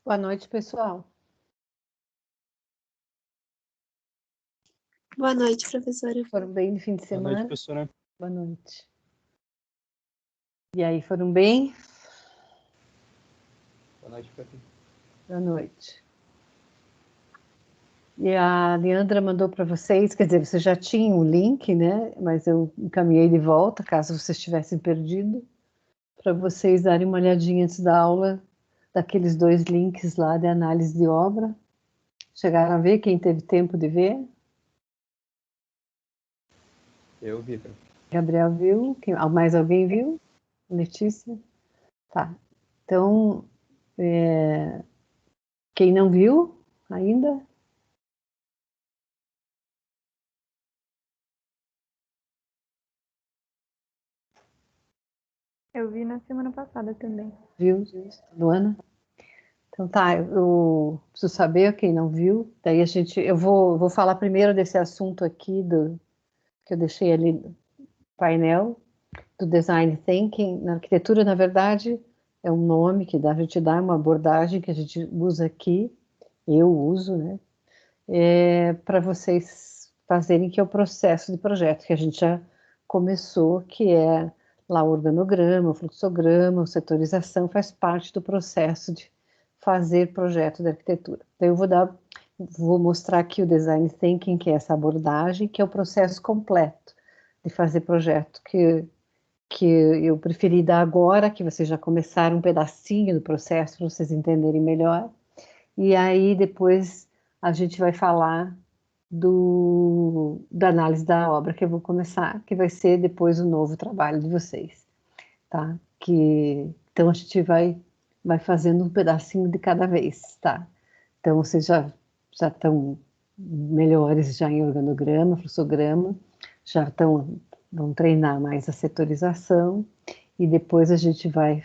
Boa noite, pessoal. Boa noite, professora. Foram bem no fim de semana? Boa noite, professora. Boa noite. E aí, foram bem? Boa noite, Pepe. Boa noite. E a Leandra mandou para vocês, quer dizer, vocês já tinham o link, né? Mas eu encaminhei de volta, caso vocês tivessem perdido, para vocês darem uma olhadinha antes da aula, daqueles 2 links lá de análise de obra. Chegaram a ver, quem teve tempo de ver? Eu vi, Pepe. Gabriel viu? Mais alguém viu? Letícia? Tá. Então, quem não viu ainda? Eu vi na semana passada também. Viu, Luana? Então tá, eu preciso saber quem não viu. Daí eu vou falar primeiro desse assunto aqui que eu deixei ali no painel do design thinking. Na arquitetura, na verdade, é um nome que a gente dá, uma abordagem que a gente usa aqui, eu uso, né? Para vocês fazerem, que é o processo de projeto que a gente já começou, que é lá o organograma, o fluxograma, a setorização, faz parte do processo de fazer projeto de arquitetura. Então, vou mostrar aqui o design thinking, que é essa abordagem, que é o processo completo de fazer projeto, que eu preferi dar agora, que vocês já começaram um pedacinho do processo, para vocês entenderem melhor. E aí, depois, a gente vai falar da análise da obra, que eu vou começar, que vai ser depois o novo trabalho de vocês, tá? Então, a gente vai fazendo um pedacinho de cada vez, tá? Então, vocês já estão melhores já em organograma, fluxograma, vão treinar mais a setorização, e depois a gente vai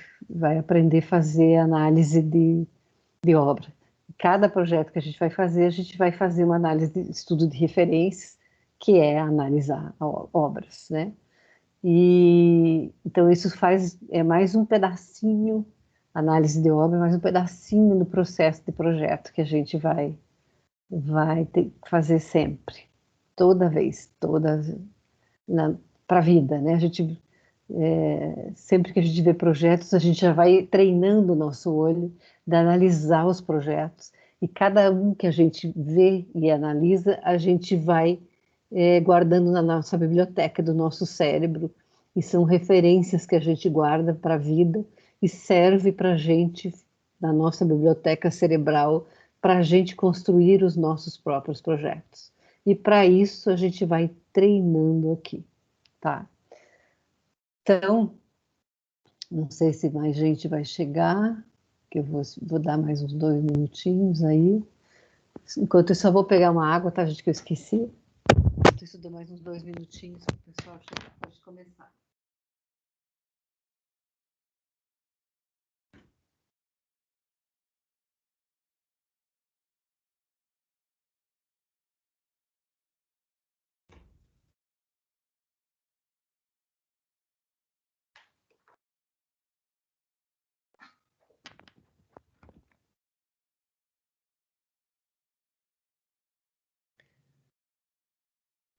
aprender a fazer análise de obra. Cada projeto que a gente vai fazer uma análise de estudo de referências, que é analisar obras, né? E então isso é mais um pedacinho, análise de obra, mais um pedacinho do processo de projeto que a gente vai ter que fazer sempre, toda vez, para a vida, né? Sempre que a gente vê projetos, a gente já vai treinando o nosso olho de analisar os projetos, e cada um que a gente vê e analisa, a gente vai guardando na nossa biblioteca do nosso cérebro, e são referências que a gente guarda para a vida e serve para a gente, na nossa biblioteca cerebral, para a gente construir os nossos próprios projetos. E para isso a gente vai treinando aqui, tá? Então, não sei se mais gente vai chegar, que eu vou dar mais uns 2 minutinhos aí. Enquanto isso, eu vou pegar uma água, tá, gente, que eu esqueci. Enquanto isso, eu dou mais uns 2 minutinhos para o pessoal chegar. Pode começar.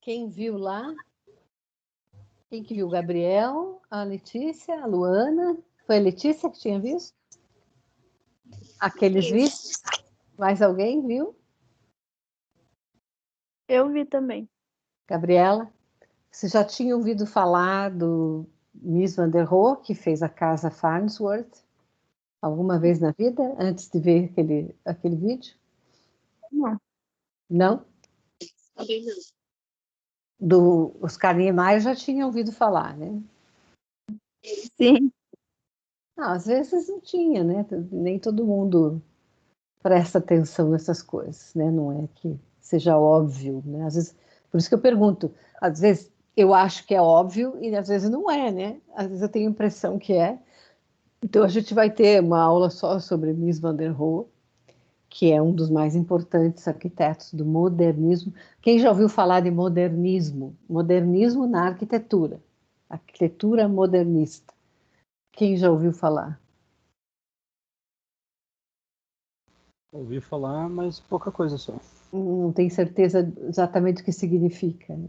Quem viu lá? Quem que viu? O Gabriel, a Letícia, a Luana. Foi a Letícia que tinha visto? Aqueles vistos? Mais alguém viu? Eu vi também. Gabriela? Você já tinha ouvido falar do Mies van der Rohe, que fez a casa Farnsworth, alguma vez na vida, antes de ver aquele vídeo? Não. Não? Também não. Do Oscar Niemeyer já tinha ouvido falar, né? Sim. Não, às vezes não tinha, né? Nem todo mundo presta atenção nessas coisas, né? Não é que seja óbvio, né? Às vezes, por isso que eu pergunto, às vezes eu acho que é óbvio e às vezes não é, né? Às vezes eu tenho a impressão que é. Então a gente vai ter uma aula só sobre Mies van der Rohe, que é um dos mais importantes arquitetos do modernismo. Quem já ouviu falar de modernismo? Modernismo na arquitetura. Arquitetura modernista. Quem já ouviu falar? Ouvi falar, mas pouca coisa só. Não tem certeza exatamente o que significa, né?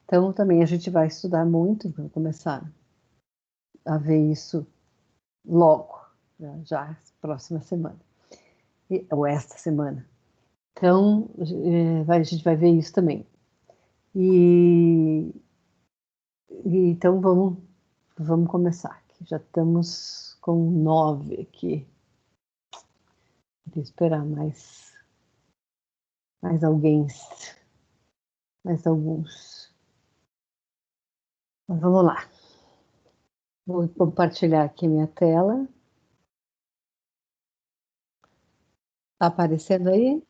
Então, também a gente vai estudar muito, vai começar a ver isso logo, já próxima semana, ou esta semana. Então, a gente vai ver isso também. E então vamos começar aqui. Já estamos com 9 aqui. Vou esperar mais alguns. Mas vamos lá. Vou compartilhar aqui minha tela. Está aparecendo aí?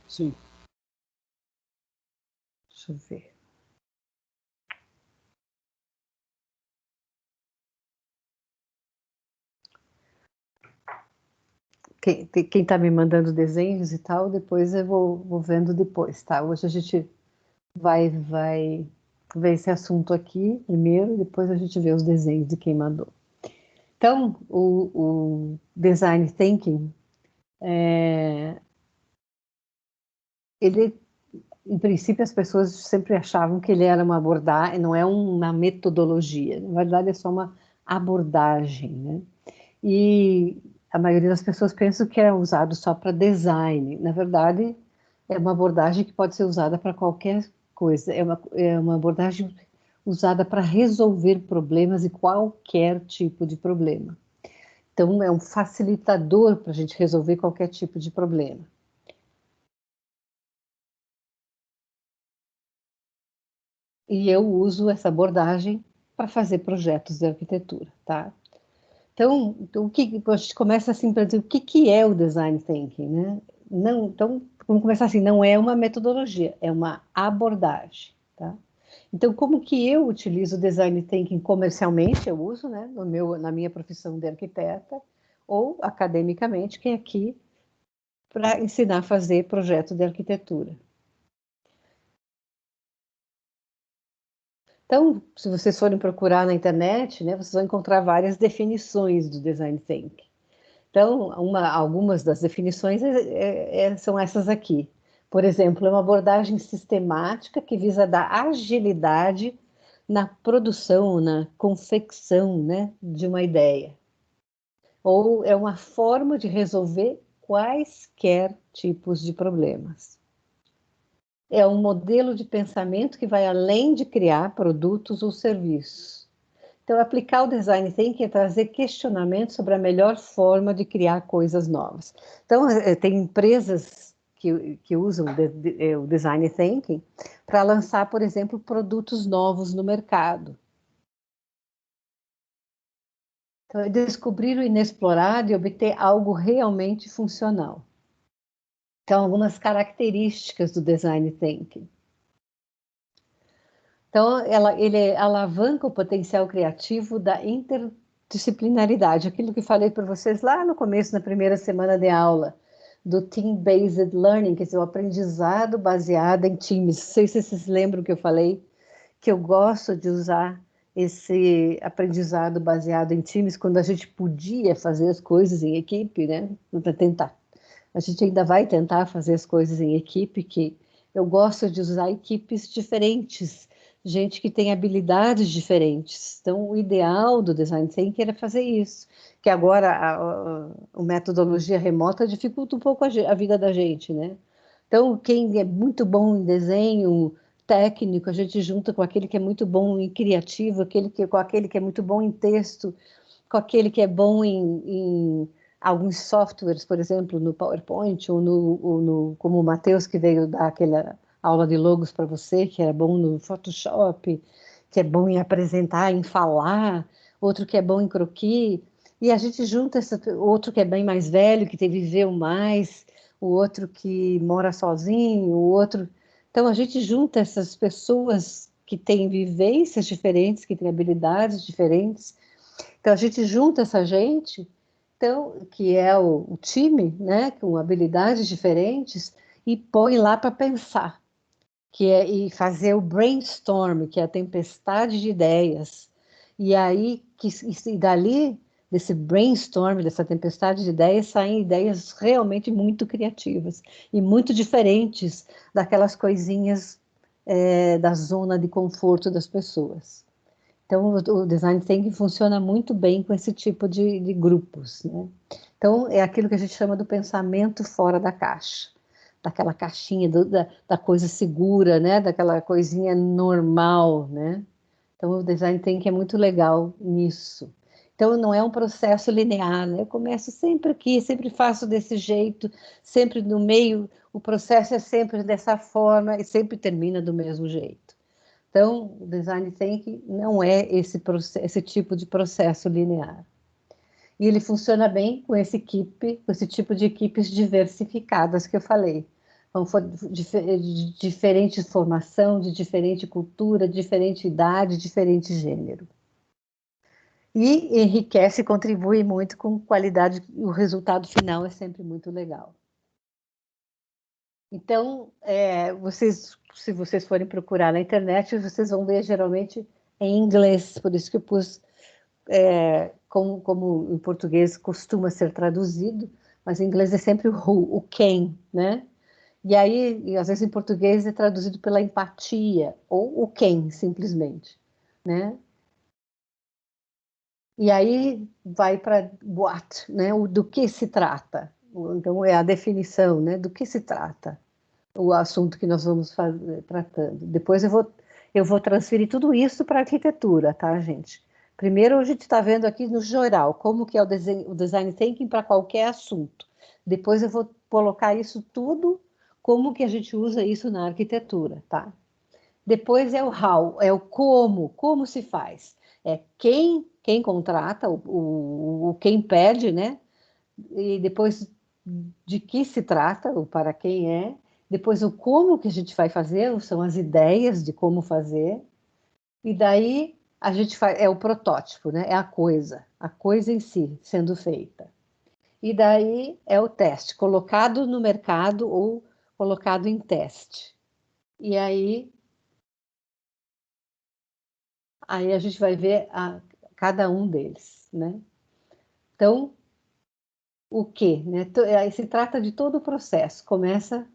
Sim. Deixa eu ver. Quem está me mandando desenhos e tal, depois eu vou vendo depois, tá? Hoje a gente vai ver esse assunto aqui primeiro, depois a gente vê os desenhos de quem mandou. Então, o Design Thinking, ele, em princípio, as pessoas sempre achavam que ele era uma abordagem, não é uma metodologia, na verdade é só uma abordagem, né? E a maioria das pessoas pensa que é usado só para design. Na verdade, é uma abordagem que pode ser usada para qualquer coisa. É uma abordagem usada para resolver problemas e qualquer tipo de problema. Então, é um facilitador para a gente resolver qualquer tipo de problema. E eu uso essa abordagem para fazer projetos de arquitetura, tá? Então, a gente começa assim para dizer o que é o design thinking, né? Não, então, vamos começar assim, não é uma metodologia, é uma abordagem, tá? Então, como que eu utilizo o design thinking comercialmente? Eu uso, né, na minha profissão de arquiteta, ou academicamente, que é aqui para ensinar a fazer projeto de arquitetura. Então, se vocês forem procurar na internet, né, vocês vão encontrar várias definições do design thinking. Então, algumas das definições são essas aqui. Por exemplo, é uma abordagem sistemática que visa dar agilidade na produção, na confecção, né, de uma ideia. Ou é uma forma de resolver quaisquer tipos de problemas. É um modelo de pensamento que vai além de criar produtos ou serviços. Então, aplicar o design thinking é trazer questionamentos sobre a melhor forma de criar coisas novas. Então, tem empresas que usam o design thinking para lançar, por exemplo, produtos novos no mercado. Então, é descobrir o inexplorado e obter algo realmente funcional. Então, algumas características do design thinking. Então, ele alavanca o potencial criativo da interdisciplinaridade, aquilo que falei para vocês lá no começo, na primeira semana de aula, do Team-Based Learning, que é o aprendizado baseado em times. Não sei se vocês lembram que eu falei, que eu gosto de usar esse aprendizado baseado em times, quando a gente podia fazer as coisas em equipe, né? Para tentar. A gente ainda vai tentar fazer as coisas em equipe, que eu gosto de usar equipes diferentes, gente que tem habilidades diferentes. Então, o ideal do design thinking era fazer isso, que agora a metodologia remota dificulta um pouco a vida da gente, né? Então, quem é muito bom em desenho técnico, a gente junta com aquele que é muito bom em criativo, com aquele que é muito bom em texto, com aquele que é bom em alguns softwares, por exemplo, no PowerPoint, como o Matheus, que veio dar aquela aula de logos para você, que era bom no Photoshop, que é bom em apresentar, em falar, outro que é bom em croquis, e a gente junta outro que é bem mais velho, que viveu mais, o outro que mora sozinho, o outro... Então, a gente junta essas pessoas que têm vivências diferentes, que têm habilidades diferentes. Então, a gente junta essa gente, então, que é o time, né, com habilidades diferentes, e põe lá para pensar, e fazer o brainstorm, que é a tempestade de ideias. E aí, e dali desse brainstorm, dessa tempestade de ideias, saem ideias realmente muito criativas e muito diferentes daquelas coisinhas da zona de conforto das pessoas. Então, o design thinking funciona muito bem com esse tipo de grupos, né? Então, é aquilo que a gente chama do pensamento fora da caixa, daquela caixinha, da coisa segura, né? Daquela coisinha normal, né? Então, o design thinking é muito legal nisso. Então, não é um processo linear, né? Eu começo sempre aqui, sempre faço desse jeito, sempre no meio, o processo é sempre dessa forma e sempre termina do mesmo jeito. Então, o design thinking não é esse tipo de processo linear. E ele funciona bem com com esse tipo de equipes diversificadas que eu falei. Então, de diferente formação, de diferente cultura, diferente idade, diferente gênero. E enriquece e contribui muito com qualidade, e o resultado final é sempre muito legal. Então, se vocês forem procurar na internet, vocês vão ver geralmente em inglês, por isso que eu pus como em português costuma ser traduzido, mas em inglês é sempre o who, o quem, né? E aí, às vezes em português é traduzido pela empatia, ou o quem, simplesmente, né? E aí vai para what, né? Do que se trata. Então, é a definição, né? Do que se trata o assunto que nós vamos tratando. Depois eu vou transferir tudo isso para a arquitetura, tá, gente? Primeiro a gente está vendo aqui no geral como que é o design thinking para qualquer assunto. Depois eu vou colocar isso tudo, como que a gente usa isso na arquitetura, tá? Depois é o how, é o como se faz. É quem contrata, o quem pede, né? E depois de que se trata, ou para quem é, depois o como que a gente vai fazer, são as ideias de como fazer, e daí a gente faz, é o protótipo, né? É a coisa em si sendo feita. E daí é o teste, colocado no mercado ou colocado em teste. E aí a gente vai ver cada um deles, né? Então, o que, né? Aí se trata de todo o processo, começa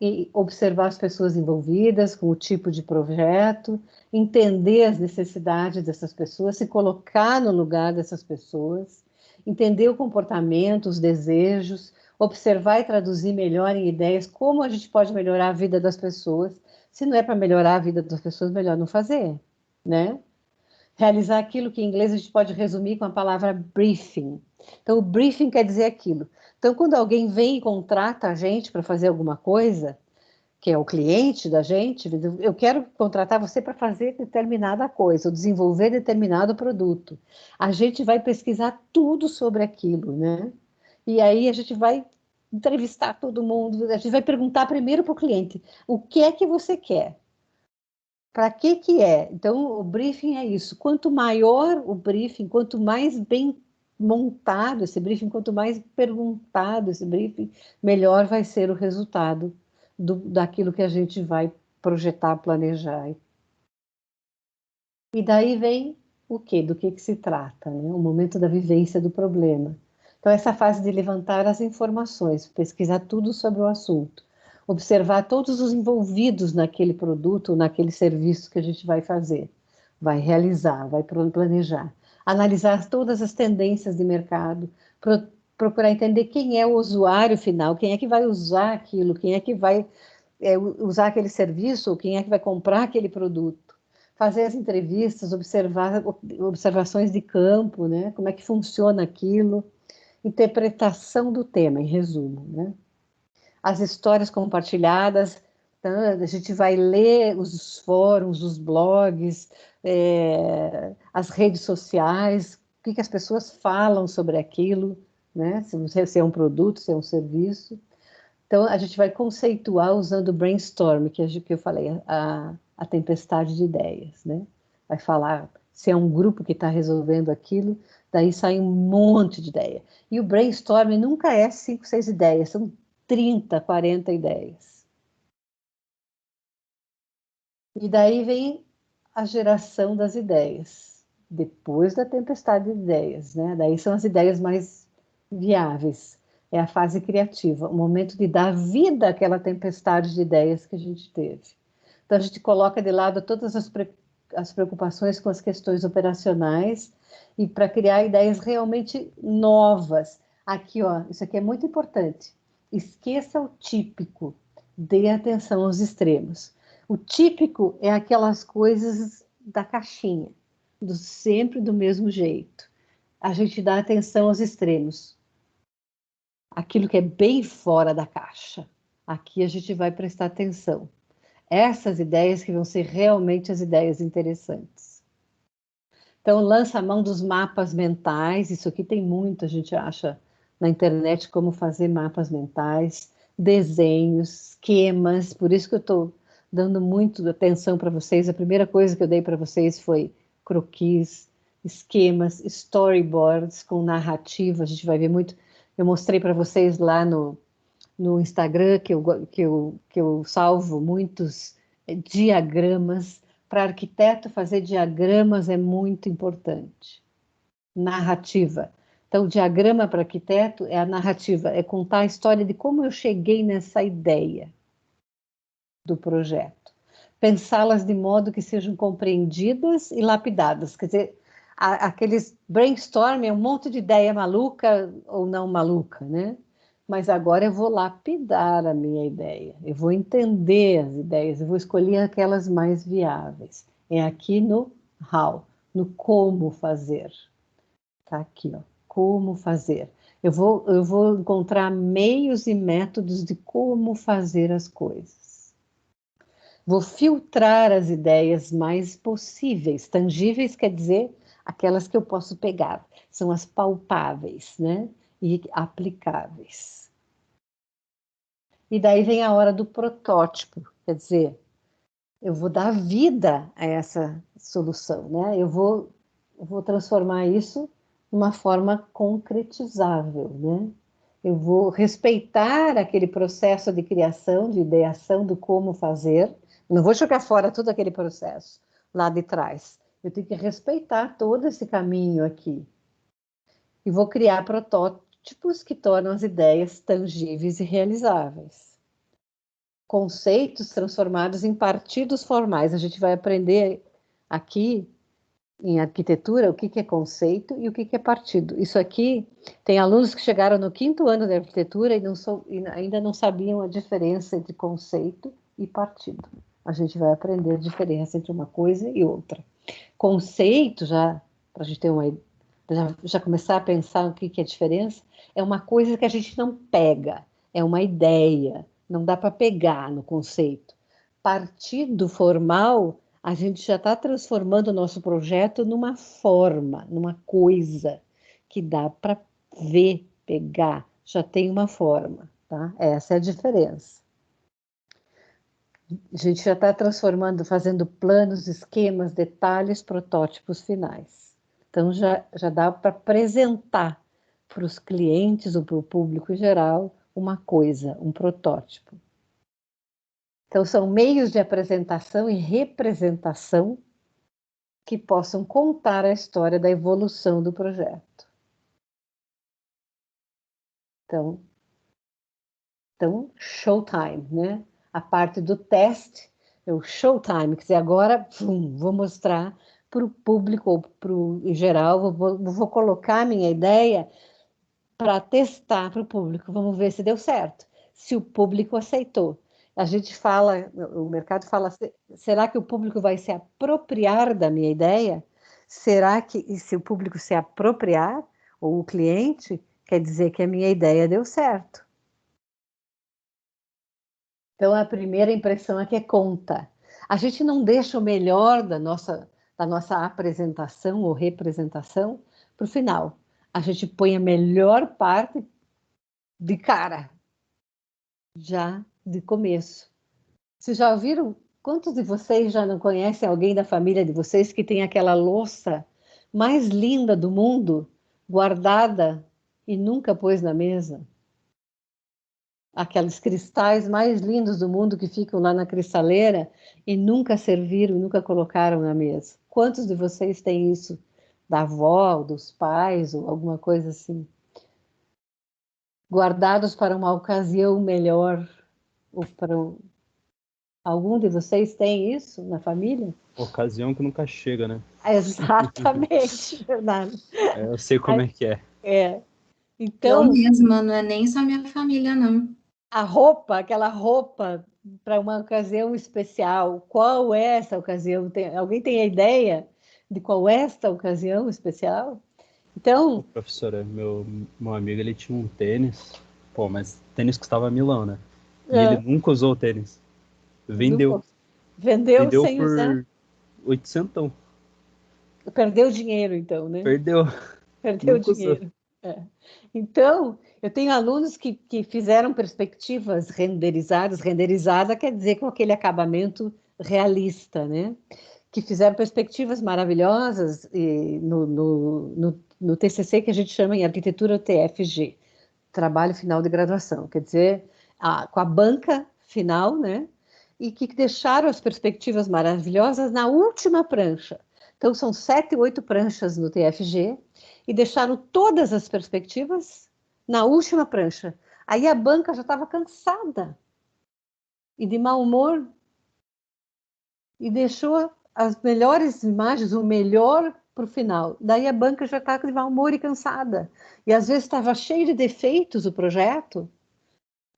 e observar as pessoas envolvidas com o tipo de projeto, entender as necessidades dessas pessoas, se colocar no lugar dessas pessoas, entender o comportamento, os desejos, observar e traduzir melhor em ideias como a gente pode melhorar a vida das pessoas. Se não é para melhorar a vida das pessoas, melhor não fazer, né? Realizar aquilo que em inglês a gente pode resumir com a palavra briefing. Então, o briefing quer dizer aquilo. Então, quando alguém vem e contrata a gente para fazer alguma coisa, que é o cliente da gente, eu quero contratar você para fazer determinada coisa, ou desenvolver determinado produto. A gente vai pesquisar tudo sobre aquilo, né? E aí a gente vai entrevistar todo mundo, a gente vai perguntar primeiro para o cliente, o que é que você quer? Para que é? Então, o briefing é isso. Quanto maior o briefing, quanto mais bem montado esse briefing, quanto mais perguntado esse briefing, melhor vai ser o resultado daquilo que a gente vai projetar, planejar. E daí vem o quê? Do que se trata, né? O momento da vivência do problema. Então, essa fase de levantar as informações, pesquisar tudo sobre o assunto, observar todos os envolvidos naquele produto, naquele serviço que a gente vai fazer, vai realizar, vai planejar, analisar todas as tendências de mercado, procurar entender quem é o usuário final, quem é que vai usar aquilo, quem é que vai usar aquele serviço, ou quem é que vai comprar aquele produto. Fazer as entrevistas, observar observações de campo, né? Como é que funciona aquilo, interpretação do tema, em resumo, né? As histórias compartilhadas, tá? A gente vai ler os fóruns, os blogs, as redes sociais, o que as pessoas falam sobre aquilo, né? Se é um produto, se é um serviço. Então, a gente vai conceituar usando o brainstorm, que eu falei, a tempestade de ideias, né? Vai falar se é um grupo que está resolvendo aquilo, daí sai um monte de ideia. E o brainstorm nunca é 5, 6 ideias, são 30, 40 ideias. E daí vem a geração das ideias. depois da tempestade de ideias, né? Daí são as ideias mais viáveis. É a fase criativa, o momento de dar vida àquela tempestade de ideias que a gente teve. Então, a gente coloca de lado todas as preocupações com as questões operacionais e para criar ideias realmente novas. Aqui, ó, isso aqui é muito importante. Esqueça o típico, dê atenção aos extremos. O típico é aquelas coisas da caixinha, sempre do mesmo jeito. A gente dá atenção aos extremos. Aquilo que é bem fora da caixa. Aqui a gente vai prestar atenção. Essas ideias que vão ser realmente as ideias interessantes. Então, lança a mão dos mapas mentais. Isso aqui tem muito, a gente acha na internet como fazer mapas mentais, desenhos, esquemas. Por isso que eu estou dando muito atenção para vocês. A primeira coisa que eu dei para vocês foi croquis, esquemas, storyboards com narrativa. A gente vai ver muito. Eu mostrei para vocês lá no Instagram que eu salvo muitos diagramas. Para arquiteto, fazer diagramas é muito importante. Narrativa. Então, o diagrama para arquiteto é a narrativa, é contar a história de como eu cheguei nessa ideia do projeto. Pensá-las de modo que sejam compreendidas e lapidadas. Quer dizer, aqueles brainstorming é um monte de ideia maluca ou não maluca, né? Mas agora eu vou lapidar a minha ideia, eu vou entender as ideias, eu vou escolher aquelas mais viáveis. É aqui no how, no como fazer. Tá aqui, ó, como fazer. Eu vou encontrar meios e métodos de como fazer as coisas. Vou filtrar as ideias mais possíveis. Tangíveis quer dizer aquelas que eu posso pegar, são as palpáveis, né? E aplicáveis. E daí vem a hora do protótipo, quer dizer, eu vou dar vida a essa solução, né? Eu vou transformar isso numa forma concretizável, né? Eu vou respeitar aquele processo de criação, de ideação do como fazer, não vou jogar fora todo aquele processo lá de trás. Eu tenho que respeitar todo esse caminho aqui. E vou criar protótipos que tornam as ideias tangíveis e realizáveis. Conceitos transformados em partidos formais. A gente vai aprender aqui em arquitetura o que é conceito e o que é partido. Isso aqui, tem alunos que chegaram no 5º ano de arquitetura e ainda não sabiam a diferença entre conceito e partido. A gente vai aprender a diferença entre uma coisa e outra. Conceito, já para a gente ter já começar a pensar o que é a diferença, é uma coisa que a gente não pega, é uma ideia, não dá para pegar no conceito. Partido formal, a gente já está transformando o nosso projeto numa forma, numa coisa que dá para ver, pegar, já tem uma forma, tá? Essa é a diferença. A gente já está transformando, fazendo planos, esquemas, detalhes, protótipos finais. Então, já dá para apresentar para os clientes ou para o público em geral uma coisa, um protótipo. Então, são meios de apresentação e representação que possam contar a história da evolução do projeto. Então showtime, né? A parte do teste é o showtime, quer dizer, agora vou mostrar para o público ou em geral, vou colocar a minha ideia para testar para o público, vamos ver se deu certo, se o público aceitou. A gente fala, o mercado fala, será que o público vai se apropriar da minha ideia? Será que, e se o público se apropriar, ou o cliente, quer dizer que a minha ideia deu certo. Então, a primeira impressão é que conta. A gente não deixa o melhor da nossa apresentação ou representação para o final. A gente põe a melhor parte de cara, já de começo. Vocês já ouviram? Quantos de vocês já não conhecem alguém da família de vocês que tem aquela louça mais linda do mundo guardada e nunca pôs na mesa? Aqueles cristais mais lindos do mundo que ficam lá na cristaleira e nunca serviram, nunca colocaram na mesa. Quantos de vocês têm isso da avó, ou dos pais, ou alguma coisa assim. Guardados para uma ocasião melhor, ou para algum de vocês tem isso na família? Ocasião que nunca chega, né? Exatamente, Bernardo. Eu sei como é que é. É. Eu Então, mesma, não é nem só minha família, não. a roupa, aquela roupa para uma ocasião especial, qual é essa ocasião? Alguém tem a ideia de qual é esta ocasião especial? Então, Professora, meu amigo, ele tinha um tênis, pô, mas tênis custava milão, né? E É. ele nunca usou o tênis. Vendeu. Vendeu Vendeu sem usar. por 800. Perdeu dinheiro, então, né? Perdeu. Perdeu Nunca usou. dinheiro. É. Então, eu tenho alunos que fizeram perspectivas renderizadas. Renderizada quer dizer com aquele acabamento realista, né? Que fizeram perspectivas maravilhosas no TCC que a gente chama em arquitetura TFG, trabalho final de graduação, quer dizer, com a banca final, né? E que deixaram as perspectivas maravilhosas na última prancha. Então, são 7, 8 pranchas no TFG e deixaram todas as perspectivas na última prancha. Aí a banca já estava cansada e de mau humor e deixou as melhores imagens, o melhor para o final. Daí a banca já está de mau humor e cansada. E às vezes estava cheio de defeitos o projeto.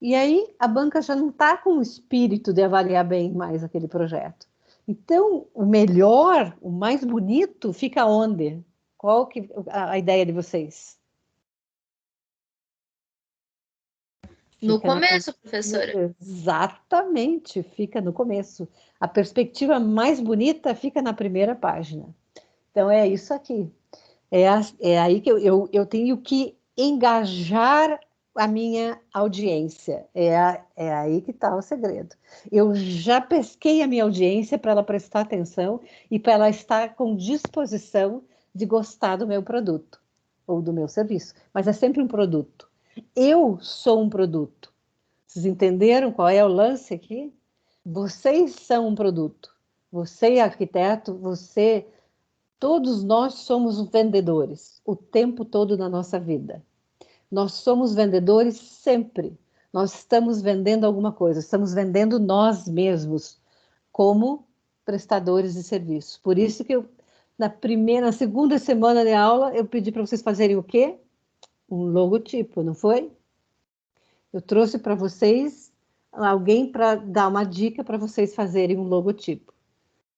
E aí a banca já não está com o espírito de avaliar bem mais aquele projeto. Então, o melhor, o mais bonito, fica onde? Qual que a ideia de vocês? No Fica começo, professora. Exatamente, fica no começo. A perspectiva mais bonita fica na primeira página. Então, é isso aqui. É aí que eu tenho que engajar a minha audiência. É aí que está o segredo. Eu já pesquei a minha audiência para ela prestar atenção e para ela estar com disposição de gostar do meu produto ou do meu serviço. Mas é sempre um produto. Eu sou um produto. Vocês entenderam qual é o lance aqui? Vocês são um produto. Você é arquiteto, você... Todos nós somos vendedores o tempo todo na nossa vida. Nós somos vendedores sempre. Nós estamos vendendo alguma coisa, estamos vendendo nós mesmos como prestadores de serviço. Por isso que na segunda semana de aula, eu pedi para vocês fazerem o quê? Um logotipo, não foi? Eu trouxe para vocês alguém para dar uma dica para vocês fazerem um logotipo.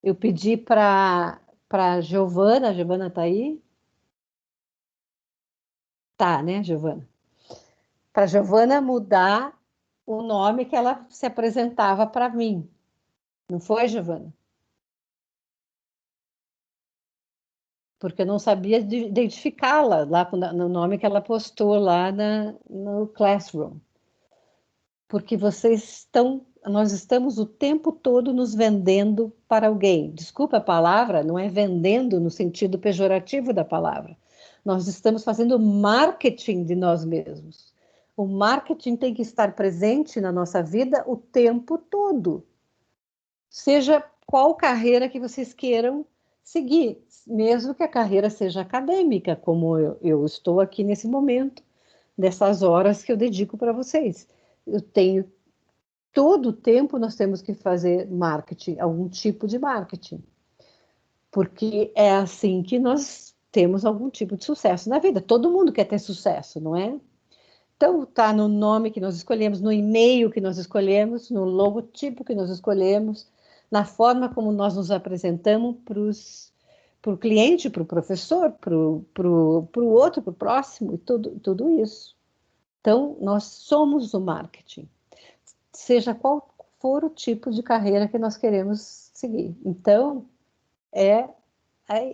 Eu pedi para Giovana, a Giovana está aí? Tá, né, Giovana? Para Giovana mudar o nome que ela se apresentava para mim. Não foi, Giovana? Porque eu não sabia identificá-la lá no nome que ela postou lá no Classroom. Porque nós estamos o tempo todo nos vendendo para alguém. Desculpa a palavra, não é vendendo no sentido pejorativo da palavra. Nós estamos fazendo marketing de nós mesmos. O marketing tem que estar presente na nossa vida o tempo todo. Seja qual carreira que vocês queiram seguir, mesmo que a carreira seja acadêmica, como eu estou aqui nesse momento, nessas horas que eu dedico para vocês. Eu tenho todo o tempo nós temos que fazer marketing, algum tipo de marketing, porque é assim que nós temos algum tipo de sucesso na vida. Todo mundo quer ter sucesso, não é? Então, tá no nome que nós escolhemos, no e-mail que nós escolhemos, no logotipo que nós escolhemos, na forma como nós nos apresentamos para o cliente, para o professor, para o outro, para o próximo, e tudo isso. Então, nós somos o marketing, seja qual for o tipo de carreira que nós queremos seguir. Então,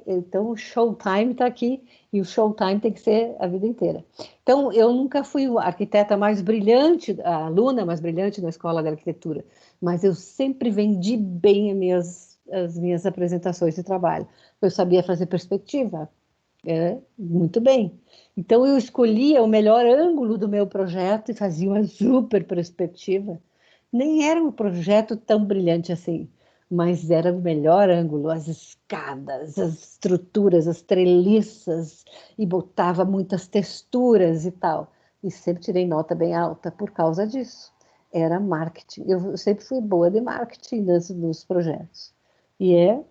então o showtime está aqui, e o showtime tem que ser a vida inteira. Então, eu nunca fui a arquiteta mais brilhante, a aluna mais brilhante na escola de arquitetura, mas eu sempre vendi bem as minhas apresentações de trabalho. Eu sabia fazer perspectiva, muito bem. Então, eu escolhia o melhor ângulo do meu projeto e fazia uma super perspectiva. Nem era um projeto tão brilhante assim, mas era o melhor ângulo, as escadas, as estruturas, as treliças, e botava muitas texturas e tal. E sempre tirei nota bem alta por causa disso. Era marketing. Eu sempre fui boa de marketing dos projetos. E é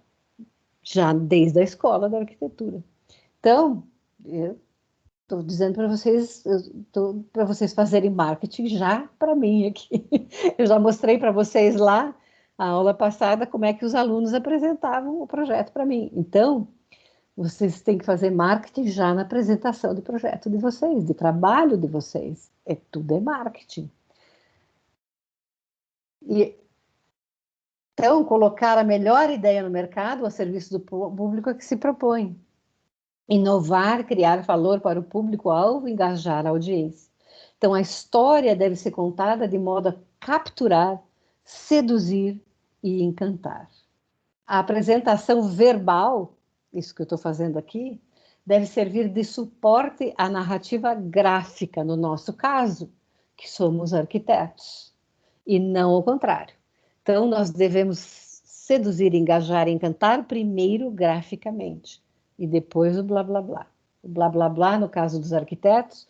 já desde a escola da arquitetura. Então, eu estou dizendo para vocês fazerem marketing já para mim aqui. Eu já mostrei para vocês lá, a aula passada, como é que os alunos apresentavam o projeto para mim. Então, vocês têm que fazer marketing já na apresentação do projeto de vocês, de trabalho de vocês. Tudo é marketing. E, então, colocar a melhor ideia no mercado a serviço do público é que se propõe. Inovar, criar valor para o público-alvo, engajar a audiência. Então, a história deve ser contada de modo a capturar, seduzir e encantar. A apresentação verbal, isso que eu estou fazendo aqui, deve servir de suporte à narrativa gráfica, no nosso caso, que somos arquitetos, e não o contrário. Então, nós devemos seduzir, engajar e encantar primeiro graficamente, e depois o blá blá blá. O blá blá blá, no caso dos arquitetos,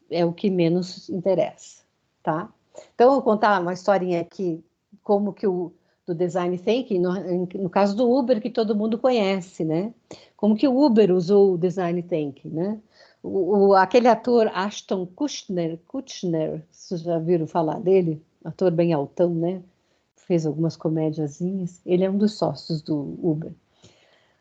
é o que menos interessa, tá? Então, eu vou contar uma historinha aqui, como que do design thinking, no caso do Uber, que todo mundo conhece, né? Como que o Uber usou o design thinking, né? Aquele ator Ashton Kutcher, vocês já viram falar dele? Ator bem altão, né? Fez algumas comédiazinhas. Ele é um dos sócios do Uber.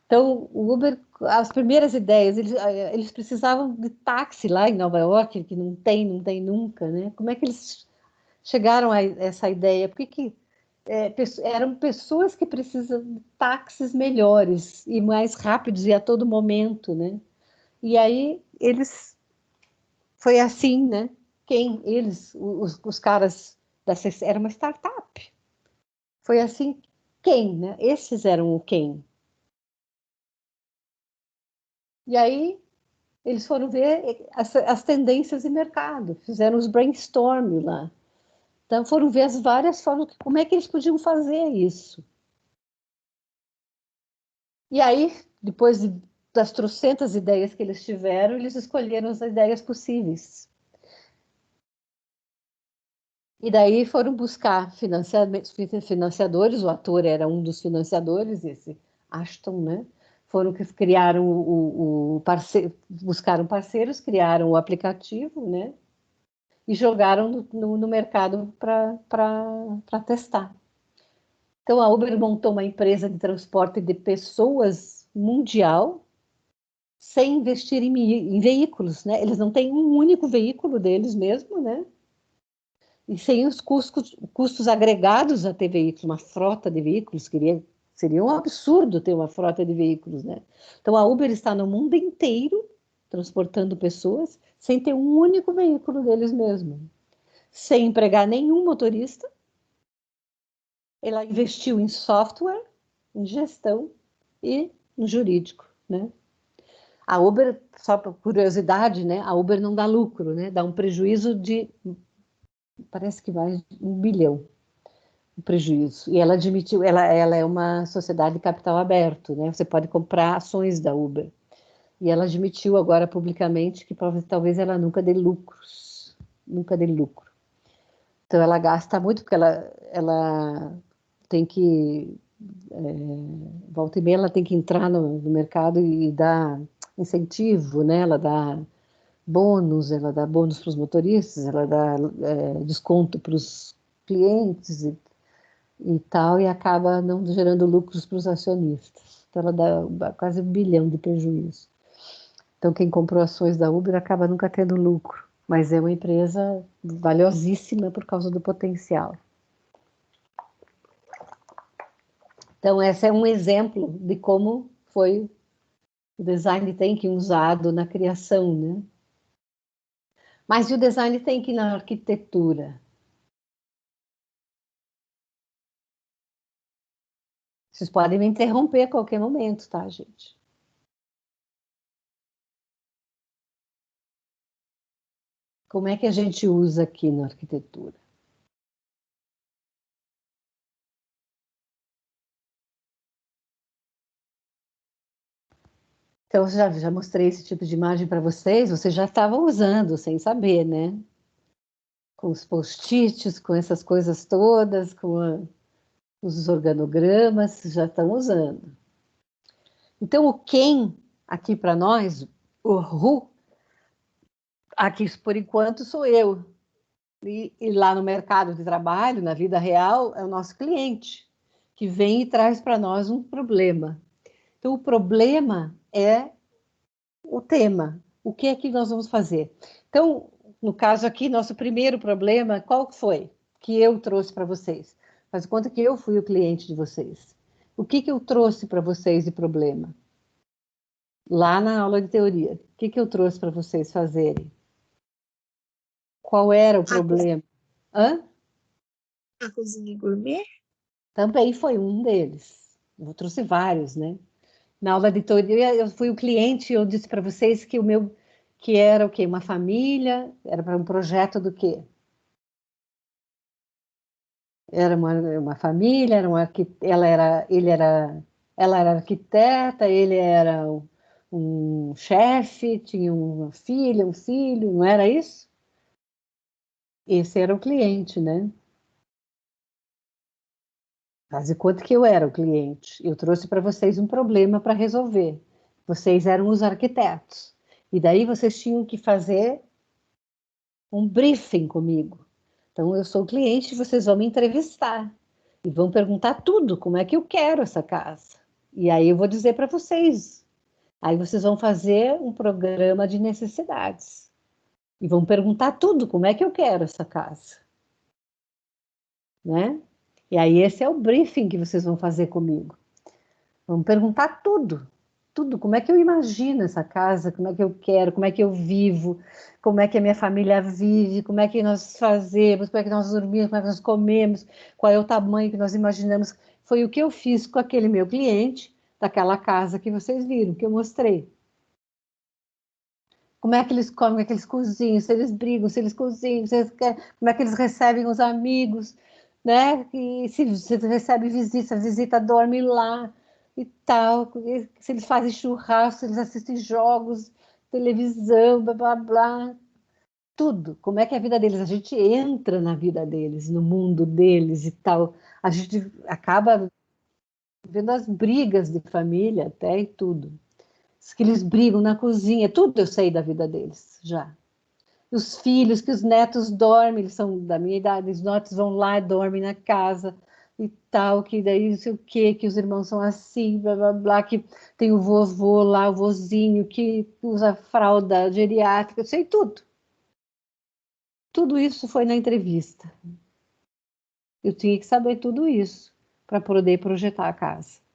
Então, o Uber, as primeiras ideias, eles precisavam de táxi lá em Nova York, que não tem nunca, né? Como é que eles chegaram a essa ideia? Porque eram pessoas que precisam de táxis melhores e mais rápidos e a todo momento, né? E aí foi assim, né? Os caras era uma startup. Foi assim, né? Esses eram o quem. E aí eles foram ver as tendências de mercado, fizeram os brainstorm lá. Então foram ver as várias formas, como é que eles podiam fazer isso. E aí, depois das trocentas ideias que eles tiveram, eles escolheram as ideias possíveis. E daí foram buscar financiadores, o ator era um dos financiadores, esse Ashton, né? Foram que criaram buscaram parceiros, criaram o aplicativo, né? E jogaram no mercado para testar. Então, a Uber montou uma empresa de transporte de pessoas mundial sem investir em veículos, né? Eles não têm um único veículo deles mesmo, né? E sem os custos agregados a ter veículos, uma frota de veículos, seria um absurdo ter uma frota de veículos, né? Então, a Uber está no mundo inteiro transportando pessoas sem ter um único veículo deles mesmo, sem empregar nenhum motorista. Ela investiu em software, em gestão e no jurídico, né? A Uber, só por curiosidade, né? A Uber não dá lucro, né? Dá um prejuízo parece que mais de 1 bilhão, o prejuízo. E ela admitiu, ela é uma sociedade de capital aberto, né? Você pode comprar ações da Uber. E ela admitiu agora publicamente que talvez ela nunca dê lucros, nunca dê lucro. Então ela gasta muito porque ela tem que volta e meia ela tem que entrar no mercado e dar incentivo, né? Ela dá bônus para os motoristas, ela dá desconto para os clientes e tal, e acaba não gerando lucros para os acionistas. Então ela dá quase 1 bilhão de prejuízo. Então quem comprou ações da Uber acaba nunca tendo lucro, mas é uma empresa valiosíssima por causa do potencial. Então, esse é um exemplo de como foi o design thinking usado na criação, né? Mas e o design thinking na arquitetura? Vocês podem me interromper a qualquer momento, tá, gente? Como é que a gente usa aqui na arquitetura? Então, eu já mostrei esse tipo de imagem para vocês já estavam usando, sem saber, né? Com os post-its, com essas coisas todas, os organogramas, já estão usando. Então, o quem aqui para nós, o who, aqui por enquanto sou eu. E lá no mercado de trabalho, na vida real, é o nosso cliente, que vem e traz para nós um problema. Então, o problema é o tema. O que é que nós vamos fazer? Então, no caso aqui, nosso primeiro problema, qual foi que eu trouxe para vocês? Faz de conta que eu fui o cliente de vocês. O que eu trouxe para vocês de problema? Lá na aula de teoria, o que eu trouxe para vocês fazerem? Qual era o problema? Hã? A cozinha gourmet? Também foi um deles. Eu trouxe vários, né? Na aula de teoria, eu fui o cliente, eu disse para vocês que era o quê? Uma família, era para um projeto do quê? Era uma família, ela era arquiteta, ele era um chefe, tinha uma filha, um filho, não era isso? Esse era o cliente, né? Faz de conta que eu era o cliente. Eu trouxe para vocês um problema para resolver. Vocês eram os arquitetos. E daí vocês tinham que fazer um briefing comigo. Então, eu sou o cliente, vocês vão me entrevistar. E vão perguntar tudo, como é que eu quero essa casa. E aí eu vou dizer para vocês. Aí vocês vão fazer um programa de necessidades. E vão perguntar tudo, como é que eu quero essa casa. Né? E aí esse é o briefing que vocês vão fazer comigo. Vão perguntar tudo, tudo. Como é que eu imagino essa casa? Como é que eu quero? Como é que eu vivo? Como é que a minha família vive? Como é que nós fazemos? Como é que nós dormimos? Como é que nós comemos? Qual é o tamanho que nós imaginamos? Foi o que eu fiz com aquele meu cliente, daquela casa que vocês viram, que eu mostrei. Como é que eles comem, como é que eles cozinham, se eles brigam, se eles cozinham, como é que eles recebem os amigos, né? E se recebe visita, a visita dorme lá e tal. Se eles fazem churrasco, se eles assistem jogos, televisão, blá, blá, blá. Tudo. Como é que é a vida deles? A gente entra na vida deles, no mundo deles e tal. A gente acaba vendo as brigas de família até e tudo. Que eles brigam na cozinha, tudo eu sei da vida deles já. Os filhos, que os netos dormem, eles são da minha idade, os netos vão lá e dormem na casa e tal, que daí não sei o quê, que os irmãos são assim, blá, blá, blá, que tem o vovô lá, o vozinho, que usa fralda geriátrica, eu sei tudo. Tudo isso foi na entrevista. Eu tinha que saber tudo isso para poder projetar a casa.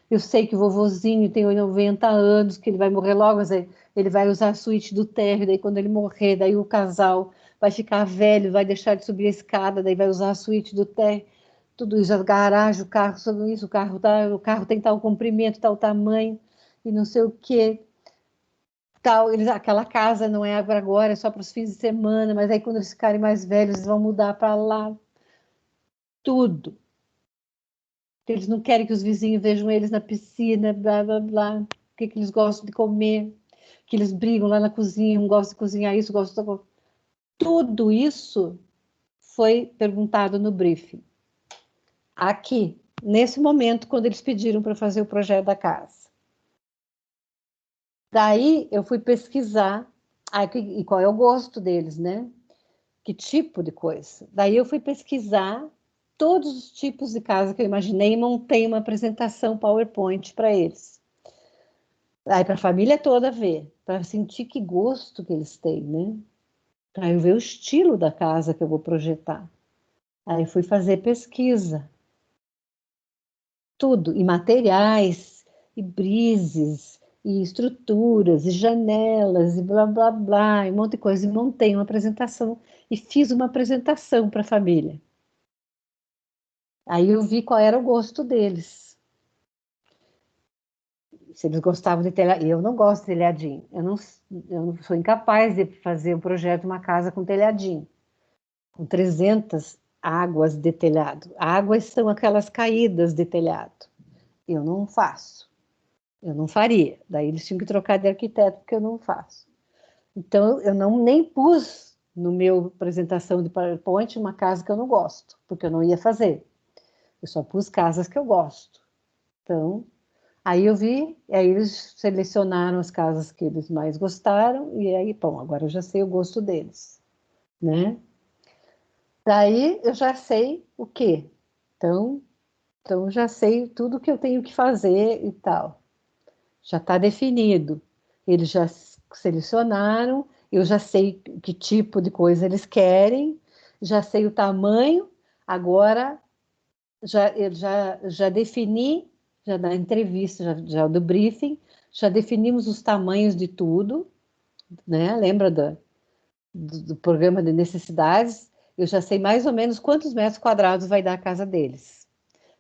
Eu sei que o vovozinho tem 90 anos, que ele vai morrer logo, mas ele vai usar a suíte do térreo, daí quando ele morrer, daí o casal vai ficar velho, vai deixar de subir a escada, daí vai usar a suíte do térreo, tudo isso, a garagem, o carro, tudo isso, o carro tem tal comprimento, tal tamanho, e não sei o quê, tal, aquela casa não é agora, é só para os fins de semana, mas aí quando eles ficarem mais velhos, eles vão mudar para lá, tudo. Eles não querem que os vizinhos vejam eles na piscina, blá, blá, blá. O que eles gostam de comer, que eles brigam lá na cozinha, um gosta de cozinhar isso, gosta de... Tudo isso foi perguntado no briefing. Aqui, nesse momento, quando eles pediram para fazer o projeto da casa. Daí, eu fui pesquisar, e qual é o gosto deles, né? Que tipo de coisa. Daí, eu fui pesquisar todos os tipos de casa que eu imaginei e montei uma apresentação PowerPoint para eles. Aí para a família toda ver, para sentir que gosto que eles têm, né? Para eu ver o estilo da casa que eu vou projetar. Aí fui fazer pesquisa. Tudo, e materiais, e brises, e estruturas, e janelas, e blá, blá, blá, e um monte de coisa. E montei uma apresentação, e fiz uma apresentação para a família. Aí eu vi qual era o gosto deles. Se eles gostavam de telhadinho. Eu não gosto de telhadinho. Eu não sou incapaz de fazer um projeto, uma casa com telhadinho. Com 300 águas de telhado. Águas são aquelas caídas de telhado. Eu não faço. Eu não faria. Daí eles tinham que trocar de arquiteto, porque eu não faço. Então, eu não nem pus no meu apresentação de PowerPoint uma casa que eu não gosto, porque eu não ia fazer. Eu só pus casas que eu gosto. Então, aí eu vi, aí eles selecionaram as casas que eles mais gostaram, e aí, bom, agora eu já sei o gosto deles, né? Daí eu já sei o quê? Então, eu já sei tudo que eu tenho que fazer e tal. Já está definido. Eles já selecionaram, eu já sei que tipo de coisa eles querem, já sei o tamanho, agora eu já defini, já na entrevista, já do briefing, já definimos os tamanhos de tudo, né? Lembra do programa de necessidades? Eu já sei mais ou menos quantos metros quadrados vai dar a casa deles.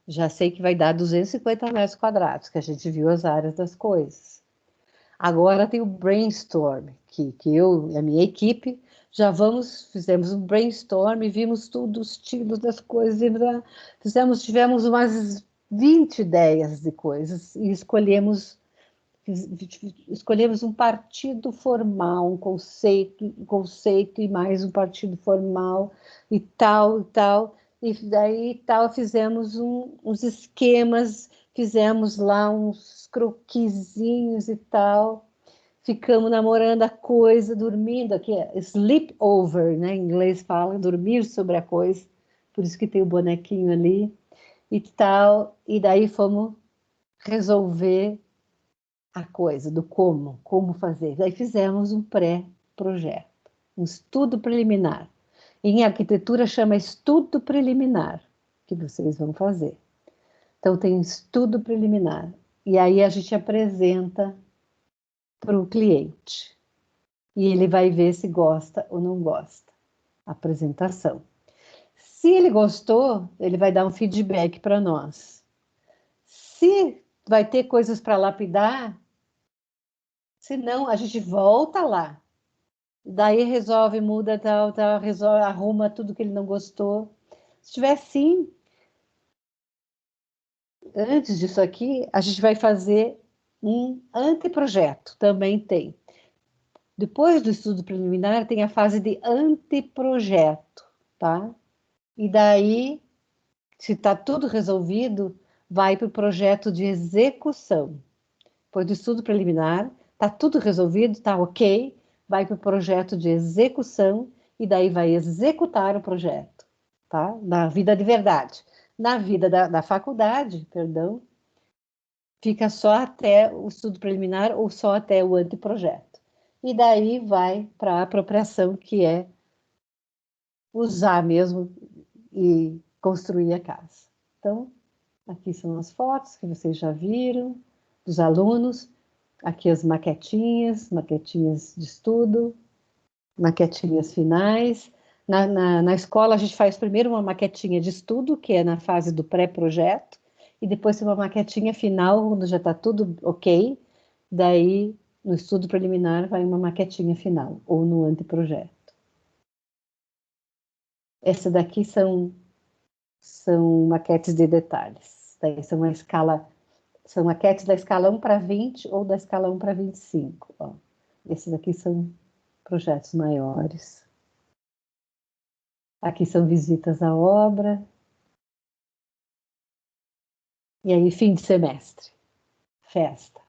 Já sei que vai dar 250 metros quadrados, que a gente viu as áreas das coisas. Agora tem o brainstorm, que eu e a minha equipe fizemos um brainstorm e vimos tudo, os estilos das coisas, tivemos umas 20 ideias de coisas e escolhemos um partido formal, um conceito e mais um partido formal e tal, e tal. E daí tal, fizemos uns esquemas, fizemos lá uns croquisinhos e tal. Ficamos namorando a coisa, dormindo, aqui é sleep over, né? Em inglês fala, dormir sobre a coisa. Por isso que tem o bonequinho ali e tal. E daí fomos resolver a coisa do como fazer. Daí fizemos um pré-projeto, um estudo preliminar. Em arquitetura chama estudo preliminar, que vocês vão fazer. Então tem um estudo preliminar. E aí a gente apresenta para o cliente. E ele vai ver se gosta ou não gosta. Apresentação. Se ele gostou, ele vai dar um feedback para nós. Se vai ter coisas para lapidar, se não, a gente volta lá. Daí resolve, muda, tal, tal, resolve, arruma tudo que ele não gostou. Se tiver assim, antes disso aqui, a gente vai fazer um anteprojeto, também tem. Depois do estudo preliminar, tem a fase de anteprojeto, tá? E daí, se está tudo resolvido, vai para o projeto de execução. Depois do estudo preliminar, está tudo resolvido, está ok, vai para o projeto de execução e daí vai executar o projeto, tá? Na vida de verdade. Na vida da faculdade, perdão, fica só até o estudo preliminar ou só até o anteprojeto. E daí vai para a apropriação, que é usar mesmo e construir a casa. Então, aqui são as fotos que vocês já viram dos alunos. Aqui as maquetinhas de estudo, maquetinhas finais. Na escola, a gente faz primeiro uma maquetinha de estudo, que é na fase do pré-projeto, e depois tem uma maquetinha final, quando já está tudo ok. Daí, no estudo preliminar, vai uma maquetinha final, ou no anteprojeto. Essa daqui são maquetes de detalhes. Daí são maquetes da escala 1 para 20 ou da escala 1 para 25. Ó. Esses aqui são projetos maiores. Aqui são visitas à obra. E aí, fim de semestre. Festa.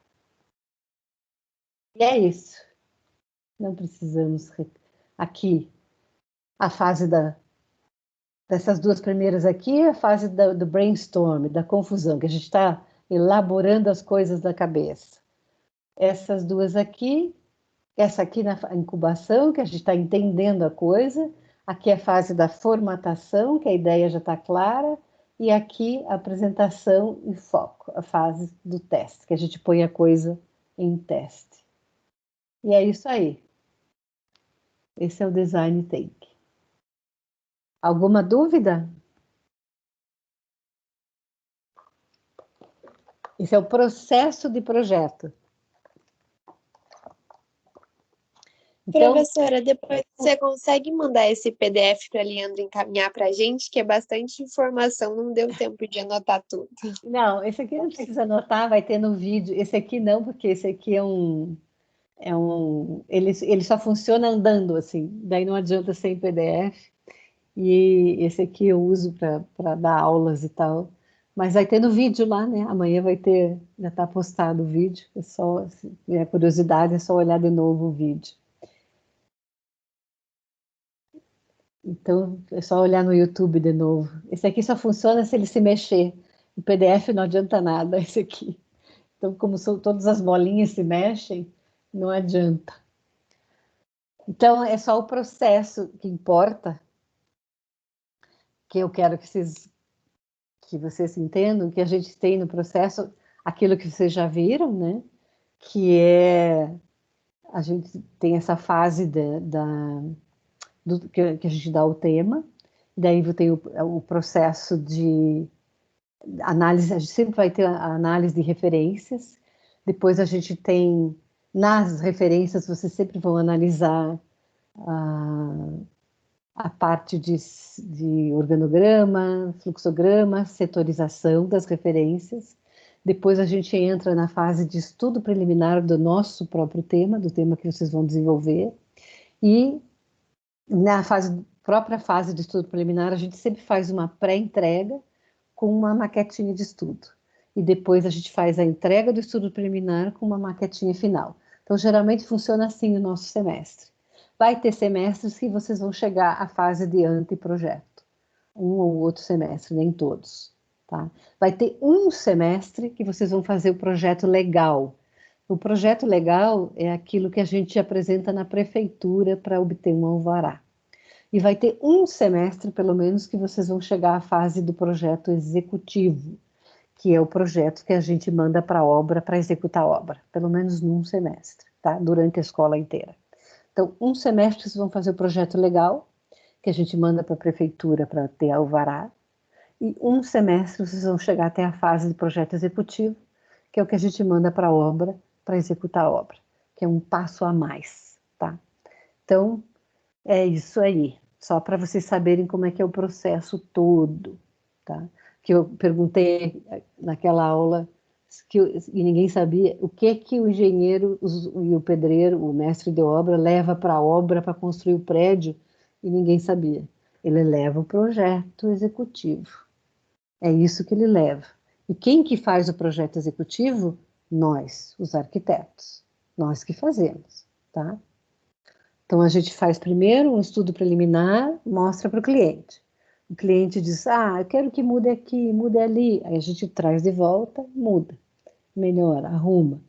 E é isso. Não precisamos... Aqui, a fase dessas duas primeiras aqui, a fase do brainstorm, da confusão, que a gente está elaborando as coisas da cabeça. Essas duas aqui, essa aqui na incubação, que a gente está entendendo a coisa, aqui é a fase da formatação, que a ideia já está clara, e aqui a apresentação e foco, a fase do teste, que a gente põe a coisa em teste. E é isso aí. Esse é o Design Thinking. Alguma dúvida? Esse é o processo de projeto. Então, Professora, depois você consegue mandar esse PDF para Leandro encaminhar para a gente, que é bastante informação, não deu tempo de anotar tudo. não, esse aqui não precisa anotar, vai ter no vídeo. Esse aqui não, porque esse aqui ele só funciona andando assim, daí não adianta ser em PDF. E esse aqui eu uso para dar aulas e tal. Mas vai ter no vídeo lá, né? Amanhã vai ter, já está postado o vídeo. É só, se tiver curiosidade, é só olhar de novo o vídeo. Então, é só olhar no YouTube de novo. Esse aqui só funciona se ele se mexer. O PDF não adianta nada, esse aqui. Então, como todas as bolinhas se mexem, não adianta. Então, é só o processo que importa, que eu quero que vocês entendam, que a gente tem no processo aquilo que vocês já viram, né? Que é a gente tem essa fase que a gente dá o tema, daí tem o processo de análise, a gente sempre vai ter a análise de referências, depois a gente tem, nas referências, vocês sempre vão analisar a parte de organograma, fluxograma, setorização das referências. Depois a gente entra na fase de estudo preliminar do nosso próprio tema, do tema que vocês vão desenvolver. E na própria fase de estudo preliminar, a gente sempre faz uma pré-entrega com uma maquetinha de estudo. E depois a gente faz a entrega do estudo preliminar com uma maquetinha final. Então, geralmente funciona assim o nosso semestre. Vai ter semestres que vocês vão chegar à fase de anteprojeto. Um ou outro semestre, nem todos. Tá? Vai ter um semestre que vocês vão fazer o projeto legal. O projeto legal é aquilo que a gente apresenta na prefeitura para obter um alvará. E vai ter um semestre, pelo menos, que vocês vão chegar à fase do projeto executivo, que é o projeto que a gente manda para a obra, para executar a obra, pelo menos num semestre, tá? Durante a escola inteira. Então, um semestre vocês vão fazer o projeto legal, que a gente manda para a prefeitura para ter alvará, e um semestre vocês vão chegar até a fase de projeto executivo, que é o que a gente manda para a obra, para executar a obra, que é um passo a mais, tá? Então, é isso aí, só para vocês saberem como é que é o processo todo, tá? Que eu perguntei naquela aula, e ninguém sabia, o que o engenheiro e o pedreiro, o mestre de obra, leva para a obra para construir o prédio, e ninguém sabia. Ele leva o projeto executivo. É isso que ele leva. E quem que faz o projeto executivo? Nós, os arquitetos. Nós que fazemos, tá? Então, a gente faz primeiro um estudo preliminar, mostra para o cliente. O cliente diz, eu quero que mude aqui, mude ali. Aí a gente traz de volta, muda, melhora, arruma.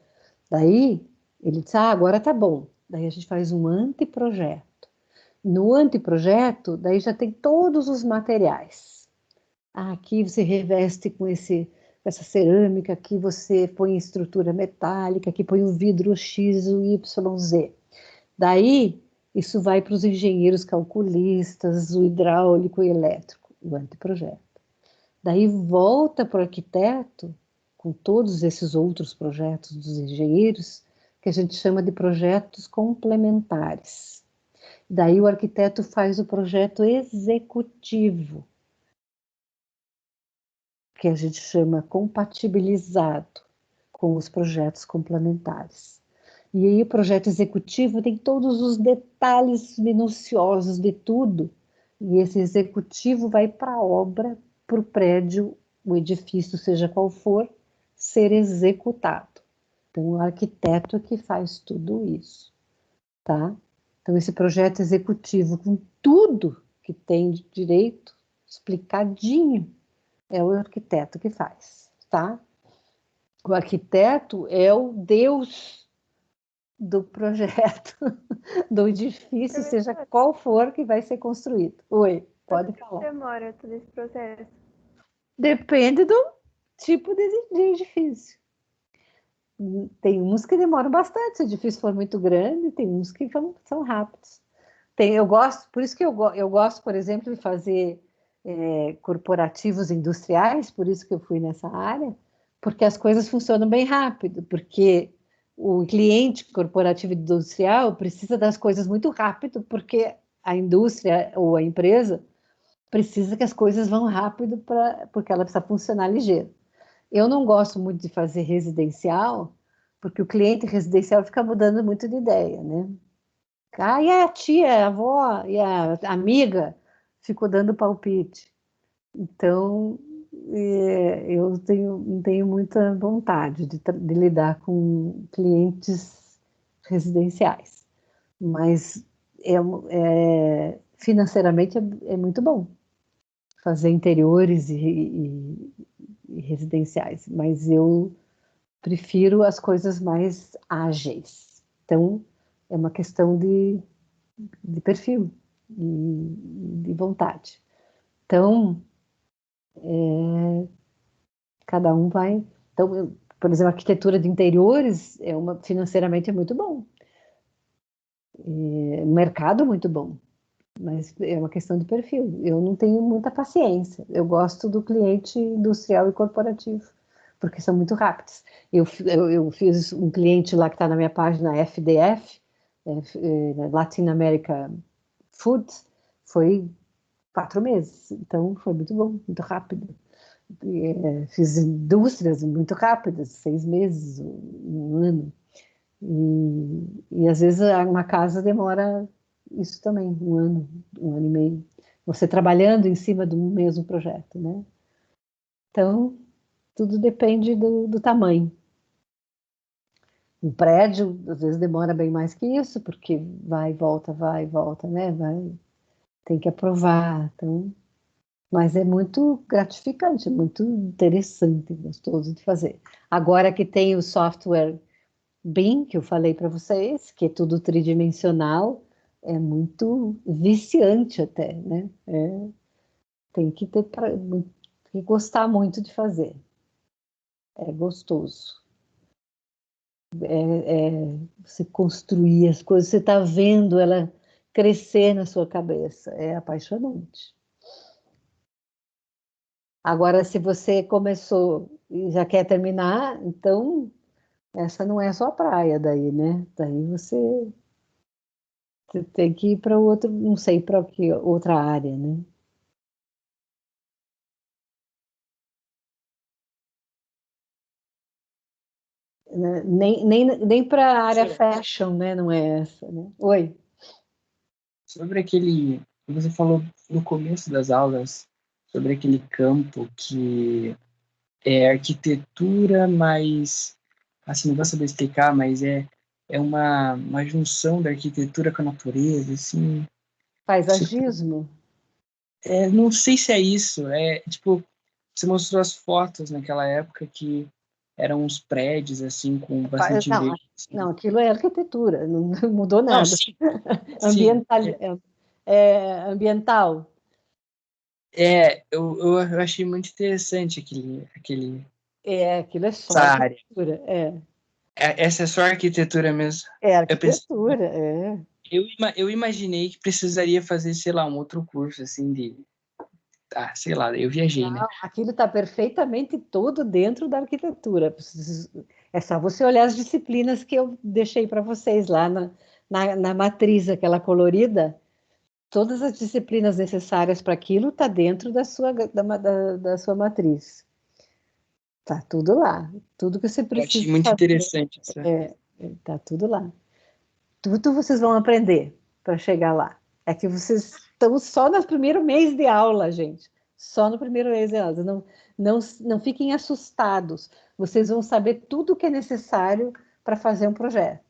Daí, ele diz, agora tá bom. Daí a gente faz um anteprojeto. No anteprojeto, daí já tem todos os materiais. Aqui você reveste com essa cerâmica, aqui você põe estrutura metálica, aqui põe o vidro X, o Y, Z. Daí, isso vai para os engenheiros calculistas, o hidráulico e elétrico, o anteprojeto. Daí volta para o arquiteto, com todos esses outros projetos dos engenheiros, que a gente chama de projetos complementares. Daí o arquiteto faz o projeto executivo, que a gente chama compatibilizado com os projetos complementares. E aí o projeto executivo tem todos os detalhes minuciosos de tudo, e esse executivo vai para a obra, para o prédio, o edifício, seja qual for, ser executado. Então, o arquiteto é que faz tudo isso, tá? Então, esse projeto executivo, com tudo que tem de direito, explicadinho, é o arquiteto que faz, tá? O arquiteto é o Deus do projeto, do edifício, seja qual for que vai ser construído. Oi, pode falar. Demora todo esse processo? Depende do tipo de edifício. Tem uns que demoram bastante, se o edifício for muito grande, tem uns que são rápidos. Eu gosto, por isso que eu gosto, por exemplo, de fazer corporativos industriais, por isso que eu fui nessa área, porque as coisas funcionam bem rápido, porque o cliente corporativo e industrial precisa das coisas muito rápido, porque a indústria ou a empresa precisa que as coisas vão rápido porque ela precisa funcionar ligeiro. Eu não gosto muito de fazer residencial, porque o cliente residencial fica mudando muito de ideia, né? Ah, e a tia, a avó e a amiga ficou dando palpite. Então, eu não tenho muita vontade de lidar com clientes residenciais, mas financeiramente é muito bom fazer interiores e residenciais, mas eu prefiro as coisas mais ágeis. Então, é uma questão de perfil e de vontade. Então, cada um vai. Então, por exemplo, a arquitetura de interiores financeiramente é muito bom. O mercado é muito bom, mas é uma questão de perfil. Eu não tenho muita paciência. Eu gosto do cliente industrial e corporativo, porque são muito rápidos. Eu fiz um cliente lá que está na minha página, FDF, Latin America Food, foi 4 meses. Então, foi muito bom, muito rápido. Fiz indústrias muito rápidas, 6 meses, um ano. E às vezes uma casa demora isso também, um ano e meio. Você trabalhando em cima do mesmo projeto, né? Então, tudo depende do tamanho. Um prédio, às vezes, demora bem mais que isso, porque vai e volta, né? Tem que aprovar, então... Mas é muito gratificante, muito interessante, gostoso de fazer. Agora que tem o software BIM, que eu falei para vocês, que é tudo tridimensional, é muito viciante até, né? Tem que tem que gostar muito de fazer. É gostoso. Você construir as coisas, você está vendo ela crescer na sua cabeça. É apaixonante. Agora, se você começou e já quer terminar, então essa não é a sua praia daí, né? Daí você tem que ir para outro, não sei para que outra área, né? Nem para a área fashion, né? Não é essa, né? Oi. Sobre aquele que você falou no começo das aulas, sobre aquele campo que é arquitetura, mas assim, não vou saber explicar, mas é uma junção da arquitetura com a natureza, assim. Paisagismo? Não sei se é isso, tipo, você mostrou as fotos naquela época que eram uns prédios, assim, com bastante Não, verde. Assim. não, aquilo é arquitetura, não mudou Não, nada. sim, sim. Ambiental, ambiental. Eu achei muito interessante Aquilo é só essa área. arquitetura. Essa é só arquitetura mesmo. É Eu pensei, arquitetura, eu imaginei que precisaria fazer, sei lá, um outro curso, assim, sei lá, eu viajei, né? Não, aquilo está perfeitamente todo dentro da arquitetura. É só você olhar as disciplinas que eu deixei para vocês lá na matriz, aquela colorida. Todas as disciplinas necessárias para aquilo está dentro da sua matriz. Tá tudo lá. Tudo que você Eu achei precisa muito saber. interessante isso. Tá tudo lá. Tudo vocês vão aprender para chegar lá. É que vocês estão só no primeiro mês de aula, gente. Só no primeiro mês de aula. Não fiquem assustados. Vocês vão saber tudo o que é necessário para fazer um projeto.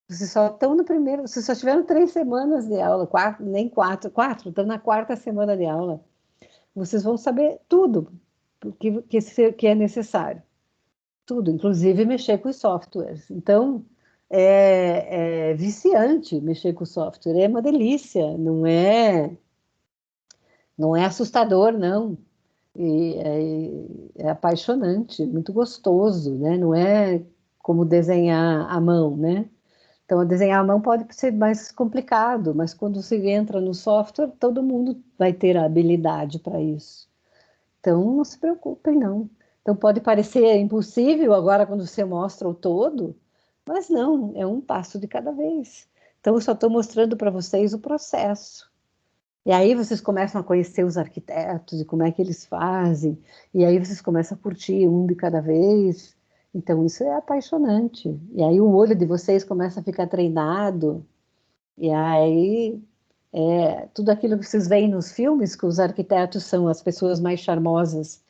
Vocês só estão no primeiro, vocês só tiveram 3 semanas de aula, nem 4, estão na 4ª semana de aula. Vocês vão saber tudo que é necessário. Tudo, inclusive mexer com os softwares. Então, é viciante mexer com o software, é uma delícia, não é assustador, não. É apaixonante, muito gostoso, né? Não é como desenhar à mão, né? Então, desenhar à mão pode ser mais complicado, mas quando você entra no software, todo mundo vai ter a habilidade para isso. Então, não se preocupem, não. Então, pode parecer impossível agora, quando você mostra o todo, Mas não, é um passo de cada vez. Então, eu só estou mostrando para vocês o processo. E aí vocês começam a conhecer os arquitetos e como é que eles fazem, e aí vocês começam a curtir um de cada vez. Então, isso é apaixonante. E aí o olho de vocês começa a ficar treinado, e aí tudo aquilo que vocês veem nos filmes, que os arquitetos são as pessoas mais charmosas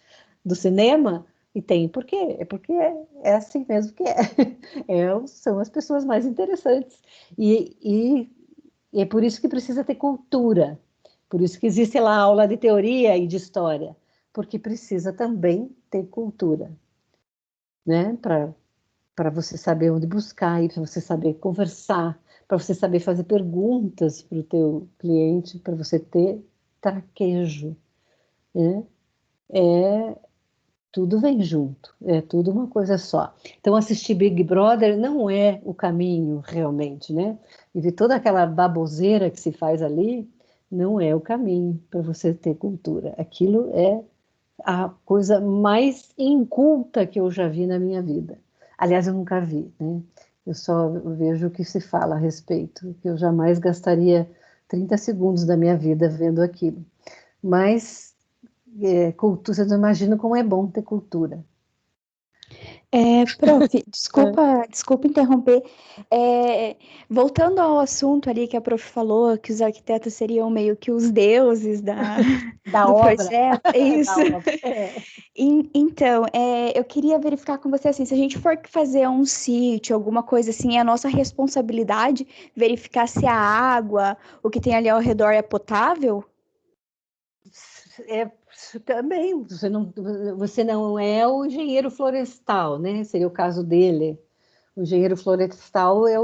do cinema, e tem por quê? É porque é assim mesmo que é. São as pessoas mais interessantes. E é por isso que precisa ter cultura. Por isso que existe lá aula de teoria e de história, porque precisa também ter cultura, né? Para você saber onde buscar, para você saber conversar, para você saber fazer perguntas para o teu cliente, para você ter traquejo, né? Tudo vem junto, é tudo uma coisa só. Então, assistir Big Brother não é o caminho realmente, né? E ver toda aquela baboseira que se faz ali, não é o caminho para você ter cultura. Aquilo é a coisa mais inculta que eu já vi na minha vida. Aliás, eu nunca vi, né? Eu só vejo o que se fala a respeito, que eu jamais gastaria 30 segundos da minha vida vendo aquilo. Mas cultura, vocês não imaginam como é bom ter cultura. Prof, desculpa interromper. Voltando ao assunto ali que a prof falou, que os arquitetos seriam meio que os deuses do obra. projeto. Isso. Da obra. Então, eu queria verificar com você assim, se a gente for fazer um sítio, alguma coisa assim, é a nossa responsabilidade verificar se a água, o que tem ali ao redor é potável? Também, você não é o engenheiro florestal, né? Seria o caso dele. O engenheiro florestal é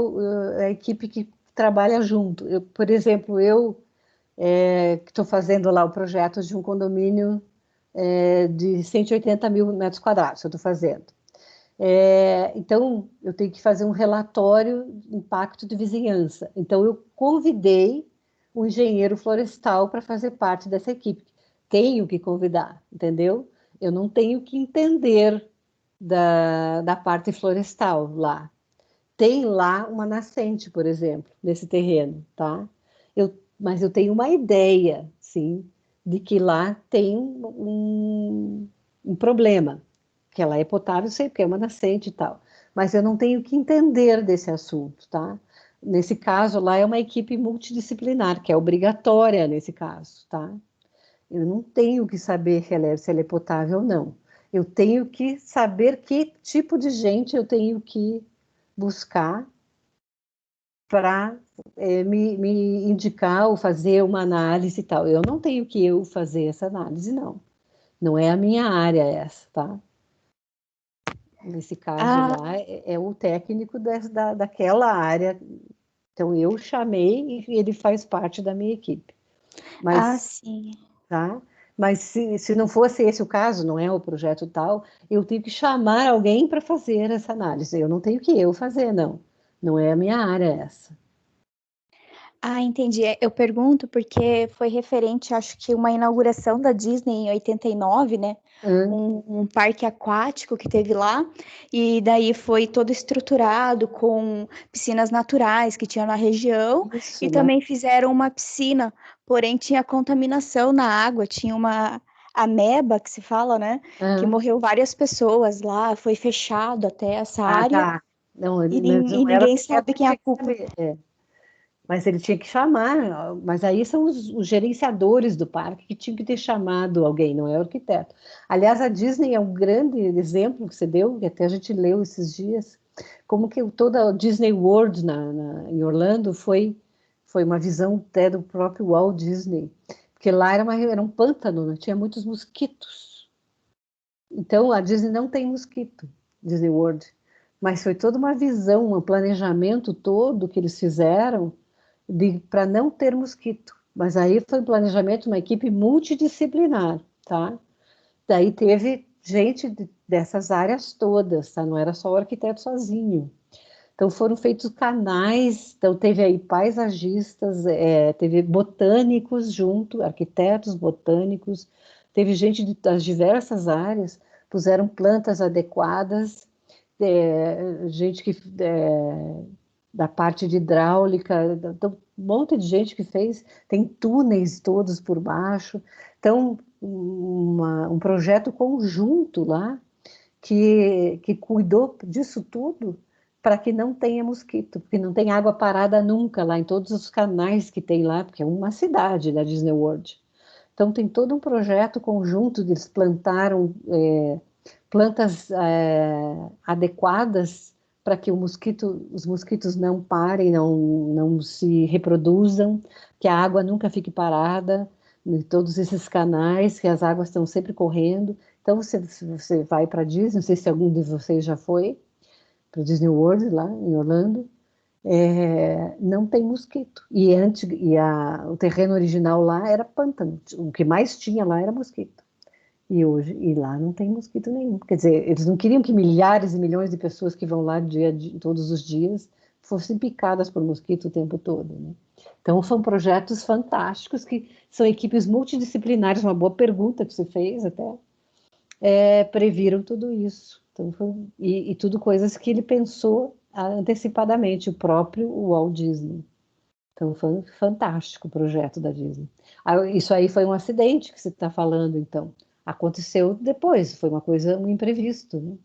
a equipe que trabalha junto. Por exemplo, que estou fazendo lá o projeto de um condomínio de 180 mil metros quadrados, eu estou fazendo. Então, eu tenho que fazer um relatório de impacto de vizinhança. Então, eu convidei o engenheiro florestal para fazer parte dessa equipe. Tenho que convidar, entendeu? Eu não tenho que entender da parte florestal lá. Tem lá uma nascente, por exemplo, nesse terreno, tá? Mas eu tenho uma ideia, sim, de que lá tem um problema, que ela é potável, sei, porque é uma nascente e tal. Mas eu não tenho que entender desse assunto, tá? Nesse caso, lá é uma equipe multidisciplinar, que é obrigatória nesse caso, tá? Eu não tenho que saber se ela é potável ou não. Eu tenho que saber que tipo de gente eu tenho que buscar para me indicar ou fazer uma análise e tal. Eu não tenho que fazer essa análise, não. Não é a minha área essa, tá? Nesse caso lá, é o técnico daquela área. Então, eu chamei e ele faz parte da minha equipe. Mas, sim. Tá? Mas se não fosse esse o caso, não é o projeto tal, eu tenho que chamar alguém para fazer essa análise. Eu não tenho que fazer, não. Não é a minha área essa. Entendi. Eu pergunto porque foi referente, acho que uma inauguração da Disney em 89, né? Um parque aquático que teve lá, e daí foi todo estruturado com piscinas naturais que tinha na região, Isso, e também fizeram uma piscina, porém tinha contaminação na água, tinha uma ameba, que se fala, né? Que morreu várias pessoas lá, foi fechado até essa área, tá. Não, e não era ninguém sabe quem é a culpa. Mas ele tinha que chamar, mas aí são os gerenciadores do parque que tinham que ter chamado alguém, não é o arquiteto. Aliás, a Disney é um grande exemplo que você deu, que até a gente leu esses dias, como que toda a Disney World em Orlando foi uma visão até do próprio Walt Disney, porque lá era um pântano, né? Tinha muitos mosquitos. Então, a Disney não tem mosquito, Disney World, mas foi toda uma visão, um planejamento todo que eles fizeram para não ter mosquito. Mas aí foi um planejamento, uma equipe multidisciplinar, tá? Daí teve gente dessas áreas todas, tá? Não era só o arquiteto sozinho. Então foram feitos canais, então teve aí paisagistas, teve botânicos junto, arquitetos botânicos, teve gente das diversas áreas, puseram plantas adequadas, gente que da parte de hidráulica, um monte de gente que fez, tem túneis todos por baixo. Então, um projeto conjunto lá que cuidou disso tudo para que não tenha mosquito, porque não tem água parada nunca lá em todos os canais que tem lá, porque é uma cidade da Disney World. Então, tem todo um projeto conjunto, eles plantaram plantas adequadas para que os mosquitos não parem, não se reproduzam, que a água nunca fique parada em todos esses canais, que as águas estão sempre correndo. Então, se você vai para Disney, não sei se algum de vocês já foi para Disney World, lá em Orlando, não tem mosquito. O terreno original lá era pântano, o que mais tinha lá era mosquito. E lá não tem mosquito nenhum. Quer dizer, eles não queriam que milhares e milhões de pessoas que vão lá todos os dias fossem picadas por mosquito o tempo todo, né? Então, são projetos fantásticos que são equipes multidisciplinares, uma boa pergunta que você fez até, previram tudo isso. Então, e tudo coisas que ele pensou antecipadamente, o próprio Walt Disney. Então, foi um fantástico o projeto da Disney. Isso aí foi um acidente que você está falando, então. Aconteceu depois, foi um imprevisto, né?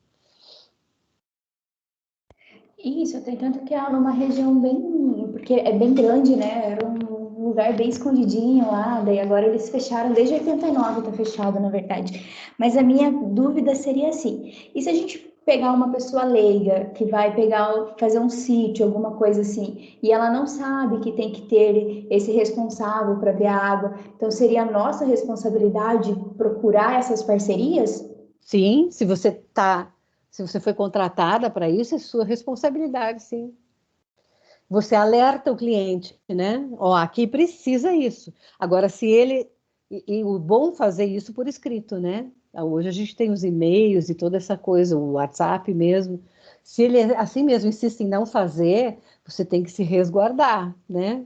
Isso, até tanto que era uma região bem, porque é bem grande, né? Era um lugar bem escondidinho lá, daí agora eles fecharam, desde 89 tá fechado, na verdade. Mas a minha dúvida seria assim, e se a gente pegar uma pessoa leiga, que vai fazer um sítio, alguma coisa assim, e ela não sabe que tem que ter esse responsável para ver a água, então seria a nossa responsabilidade procurar essas parcerias? Sim, se você foi contratada para isso, é sua responsabilidade, sim. Você alerta o cliente, né? Ó, aqui precisa isso. Agora, se ele... E o bom fazer isso por escrito, né? Hoje a gente tem os e-mails e toda essa coisa, o WhatsApp mesmo. Se ele assim mesmo insiste em não fazer, você tem que se resguardar, né?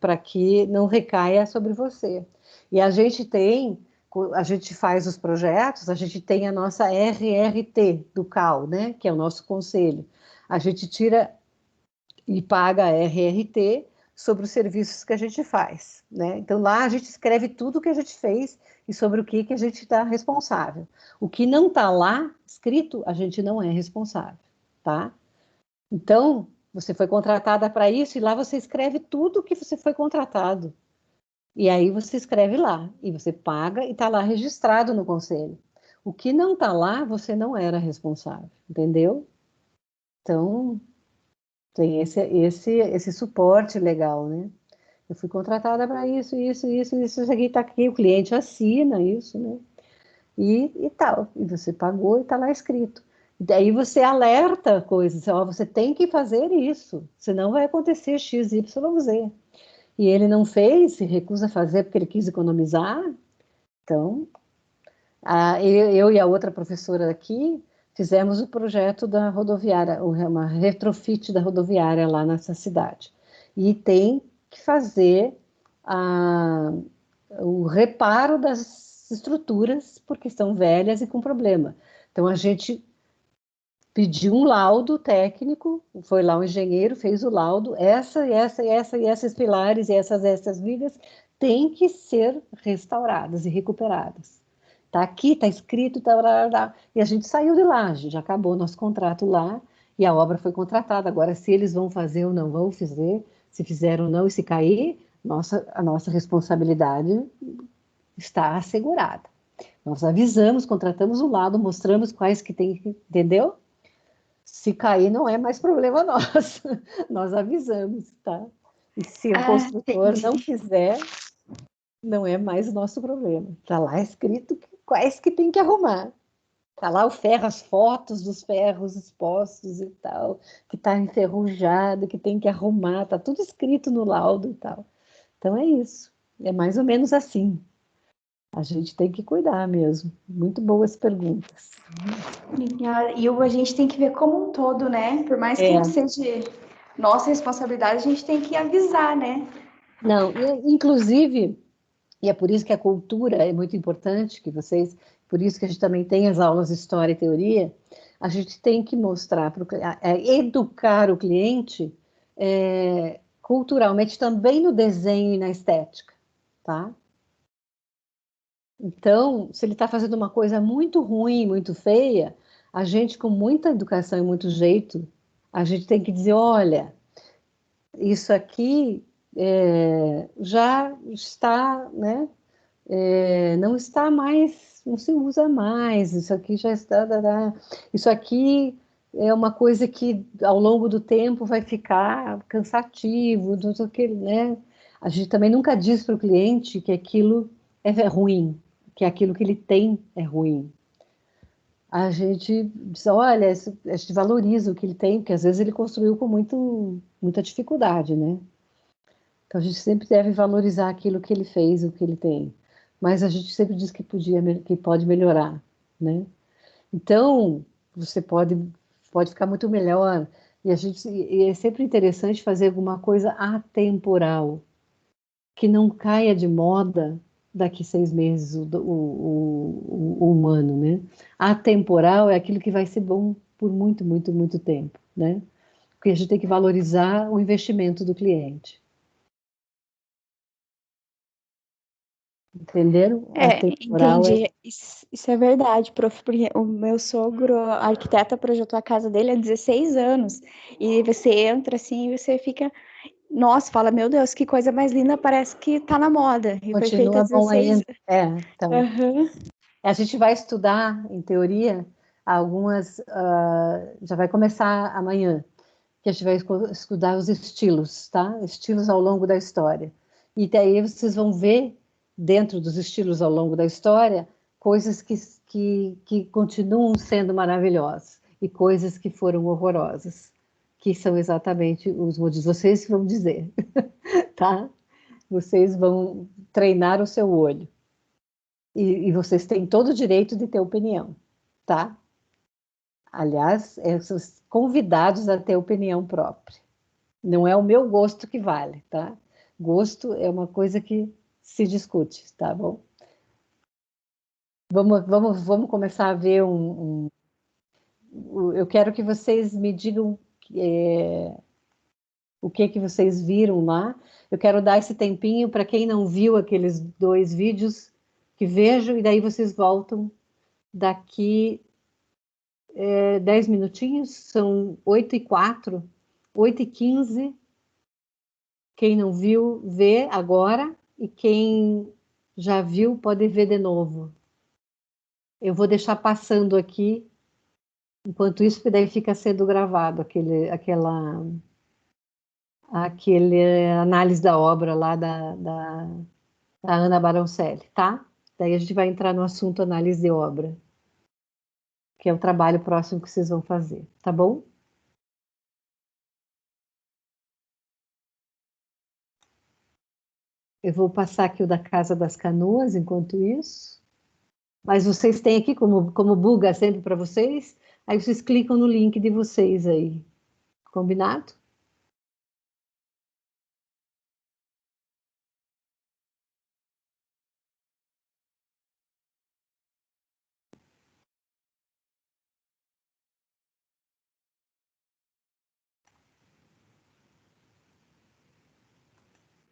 Para que não recaia sobre você. E a gente faz os projetos, a gente tem a nossa RRT do CAL, né? Que é o nosso conselho. A gente tira e paga a RRT sobre os serviços que a gente faz, né? Então, lá a gente escreve tudo o que a gente fez e sobre o que a gente está responsável. O que não está lá escrito, a gente não é responsável, tá? Então, você foi contratada para isso e lá você escreve tudo o que você foi contratado. E aí você escreve lá, e você paga e está lá registrado no conselho. O que não está lá, você não era responsável, entendeu? Então, tem esse suporte legal, né? Eu fui contratada para isso aqui está aqui, o cliente assina isso, né? E tal, e você pagou e está lá escrito. Daí você alerta coisas, ó, você tem que fazer isso, senão vai acontecer X, Y, Z. E ele não fez, se recusa a fazer porque ele quis economizar. Então, eu e a outra professora aqui fizemos o projeto da rodoviária, uma retrofit da rodoviária lá nessa cidade. E tem que fazer o reparo das estruturas, porque estão velhas e com problema. Então, a gente pediu um laudo técnico, foi lá um engenheiro, fez o laudo, esses pilares e essas vigas têm que ser restauradas e recuperadas. Está aqui, está escrito, e a gente saiu de lá, a gente acabou nosso contrato lá, e a obra foi contratada. Agora, se eles vão fazer ou não vão fazer, se fizeram ou não, e se cair, a nossa responsabilidade está assegurada. Nós avisamos, contratamos o laudo, mostramos quais que tem, entendeu? Se cair, não é mais problema nosso. Nós avisamos, tá? E se o construtor não quiser, não é mais o nosso problema. Está lá escrito quais que tem que arrumar. Está lá o ferro, as fotos dos ferros expostos e tal, que está enferrujado, que tem que arrumar, está tudo escrito no laudo e tal. Então é isso. É mais ou menos assim. A gente tem que cuidar mesmo. Muito boas perguntas. E a gente tem que ver como um todo, né? Por mais que seja nossa responsabilidade, a gente tem que avisar, né? Não, inclusive, e é por isso que a cultura é muito importante, que vocês por isso que a gente também tem as aulas de História e Teoria, a gente tem que mostrar, educar o cliente culturalmente também no desenho e na estética, tá? Então, se ele está fazendo uma coisa muito ruim, muito feia, a gente, com muita educação e muito jeito, a gente tem que dizer, olha, isso aqui já está, né? Não está mais, não se usa mais, isso aqui já está, isso aqui é uma coisa que ao longo do tempo vai ficar cansativo, não sei o que, né? A gente também nunca diz para o cliente que aquilo é ruim, que aquilo que ele tem é ruim. A gente diz, olha, a gente valoriza o que ele tem, porque às vezes ele construiu com muita dificuldade, né? Então a gente sempre deve valorizar aquilo que ele fez, o que ele tem. Mas a gente sempre diz que pode melhorar, né? Então, você pode ficar muito melhor. E é sempre interessante fazer alguma coisa atemporal, que não caia de moda daqui 6 meses o humano, né? Atemporal é aquilo que vai ser bom por muito, muito, muito tempo, né? Porque a gente tem que valorizar o investimento do cliente. Entenderam? Atemporal Entendi. Isso é verdade, prof, porque o meu sogro, a arquiteta, projetou a casa dele há 16 anos. E você entra assim e você fica, nossa, fala, meu Deus, que coisa mais linda, parece que tá na moda. E foi feita há Continua bom 16 ainda. Então, Aham. a gente vai estudar, em teoria, algumas, já vai começar amanhã, que a gente vai estudar os estilos, tá? Estilos ao longo da história. E daí vocês vão ver, dentro dos estilos ao longo da história, coisas que continuam sendo maravilhosas e coisas que foram horrorosas, que são exatamente os motivos. Vocês vão dizer, tá? Vocês vão treinar o seu olho. E vocês têm todo o direito de ter opinião, tá? Aliás, são convidados a ter opinião própria. Não é o meu gosto que vale, tá? Gosto é uma coisa que se discute, tá bom? Vamos começar a ver eu quero que vocês me digam o que vocês viram lá. Eu quero dar esse tempinho para quem não viu aqueles 2 vídeos, que vejam, e daí vocês voltam daqui 10 minutinhos, são 8h04, 8h15. Quem não viu, vê agora, e quem já viu, pode ver de novo. Eu vou deixar passando aqui, enquanto isso, porque daí fica sendo gravado aquele análise da obra lá da Ana Baroncelli, tá? Daí a gente vai entrar no assunto análise de obra, que é o trabalho próximo que vocês vão fazer, tá bom? Eu vou passar aqui o da Casa das Canoas enquanto isso. Mas vocês têm aqui, como buga sempre para vocês, aí vocês clicam no link de vocês aí. Combinado?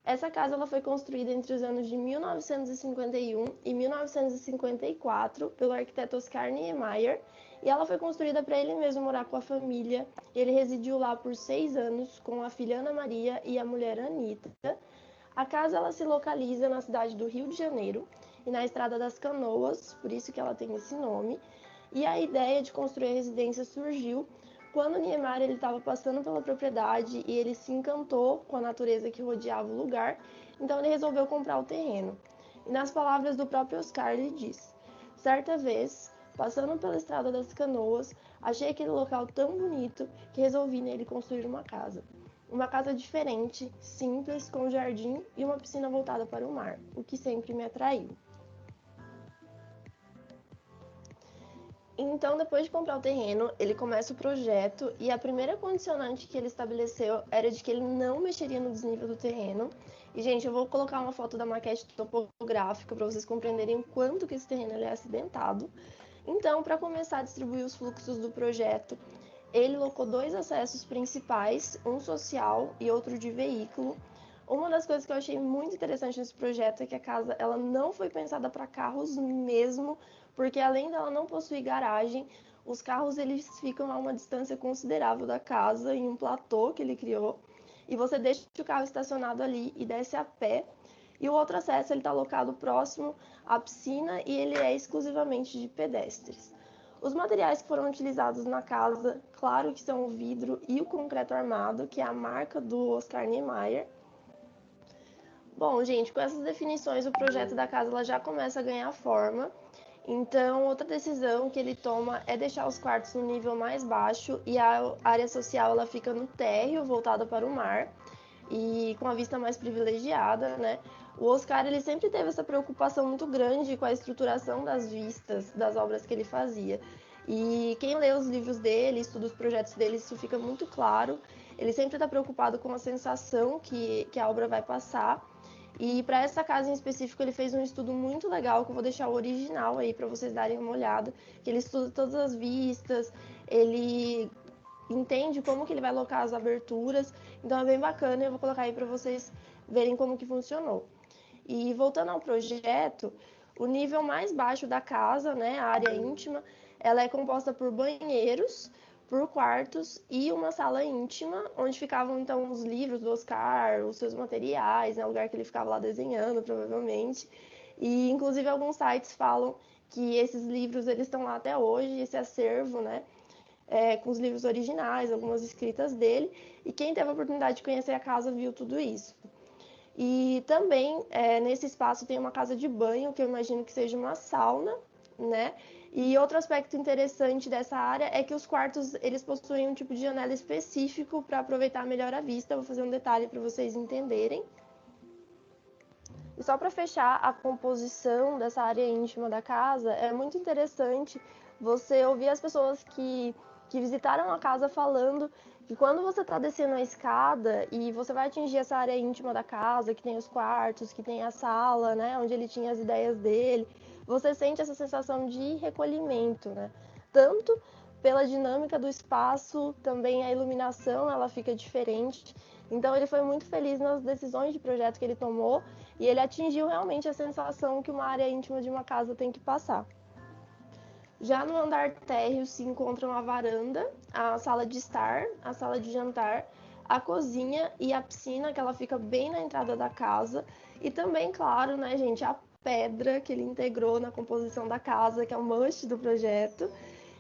Essa casa ela foi construída entre os anos de 1951 e 1954 pelo arquiteto Oscar Niemeyer, e ela foi construída para ele mesmo morar com a família. Ele residiu lá por 6 anos com a filha Ana Maria e a mulher Anita. A casa ela se localiza na cidade do Rio de Janeiro e na Estrada das Canoas, por isso que ela tem esse nome. E a ideia de construir a residência surgiu quando Niemeyer estava passando pela propriedade e ele se encantou com a natureza que rodeava o lugar, então ele resolveu comprar o terreno. E nas palavras do próprio Oscar, ele diz: certa vez, passando pela Estrada das Canoas, achei aquele local tão bonito que resolvi nele construir uma casa. Uma casa diferente, simples, com jardim e uma piscina voltada para o mar, o que sempre me atraiu. Então, depois de comprar o terreno, ele começa o projeto e a primeira condicionante que ele estabeleceu era de que ele não mexeria no desnível do terreno. E, gente, eu vou colocar uma foto da maquete topográfica para vocês compreenderem o quanto que esse terreno ele é acidentado. Então, para começar a distribuir os fluxos do projeto, ele locou 2 acessos principais, um social e outro de veículo. Uma das coisas que eu achei muito interessante nesse projeto é que a casa ela não foi pensada para carros mesmo, porque além dela não possuir garagem, os carros eles ficam a uma distância considerável da casa, em um platô que ele criou, e você deixa o carro estacionado ali e desce a pé. E o outro acesso ele está locado próximo à piscina e ele é exclusivamente de pedestres. Os materiais que foram utilizados na casa, claro que são o vidro e o concreto armado, que é a marca do Oscar Niemeyer. Bom, gente, com essas definições, o projeto da casa ela já começa a ganhar forma. Então, outra decisão que ele toma é deixar os quartos no nível mais baixo e a área social ela fica no térreo, voltada para o mar e com a vista mais privilegiada, né? O Oscar ele sempre teve essa preocupação muito grande com a estruturação das vistas das obras que ele fazia. E quem lê os livros dele, estuda os projetos dele, isso fica muito claro. Ele sempre está preocupado com a sensação que a obra vai passar. E para essa casa em específico, ele fez um estudo muito legal, que eu vou deixar o original aí para vocês darem uma olhada, que ele estuda todas as vistas, ele entende como que ele vai alocar as aberturas, então é bem bacana, eu vou colocar aí para vocês verem como que funcionou. E voltando ao projeto, o nível mais baixo da casa, né, a área íntima, ela é composta por banheiros, por quartos e uma sala íntima, onde ficavam então os livros do Oscar, os seus materiais, né, o lugar que ele ficava lá desenhando, provavelmente. E inclusive alguns sites falam que esses livros eles estão lá até hoje, esse acervo, né, com os livros originais, algumas escritas dele. E quem teve a oportunidade de conhecer a casa viu tudo isso. E também nesse espaço tem uma casa de banho, que eu imagino que seja uma sauna, né? E outro aspecto interessante dessa área é que os quartos eles possuem um tipo de janela específico para aproveitar melhor a vista. Eu vou fazer um detalhe para vocês entenderem. E só para fechar a composição dessa área íntima da casa, é muito interessante você ouvir as pessoas que visitaram a casa falando que quando você está descendo a escada e você vai atingir essa área íntima da casa, que tem os quartos, que tem a sala, né, onde ele tinha as ideias dele, você sente essa sensação de recolhimento, né? Tanto pela dinâmica do espaço, também a iluminação, ela fica diferente. Então ele foi muito feliz nas decisões de projeto que ele tomou e ele atingiu realmente a sensação que uma área íntima de uma casa tem que passar. Já no andar térreo se encontram a varanda, a sala de estar, a sala de jantar, a cozinha e a piscina, que ela fica bem na entrada da casa. E também, claro, né, gente, a pedra que ele integrou na composição da casa, que é o must do projeto.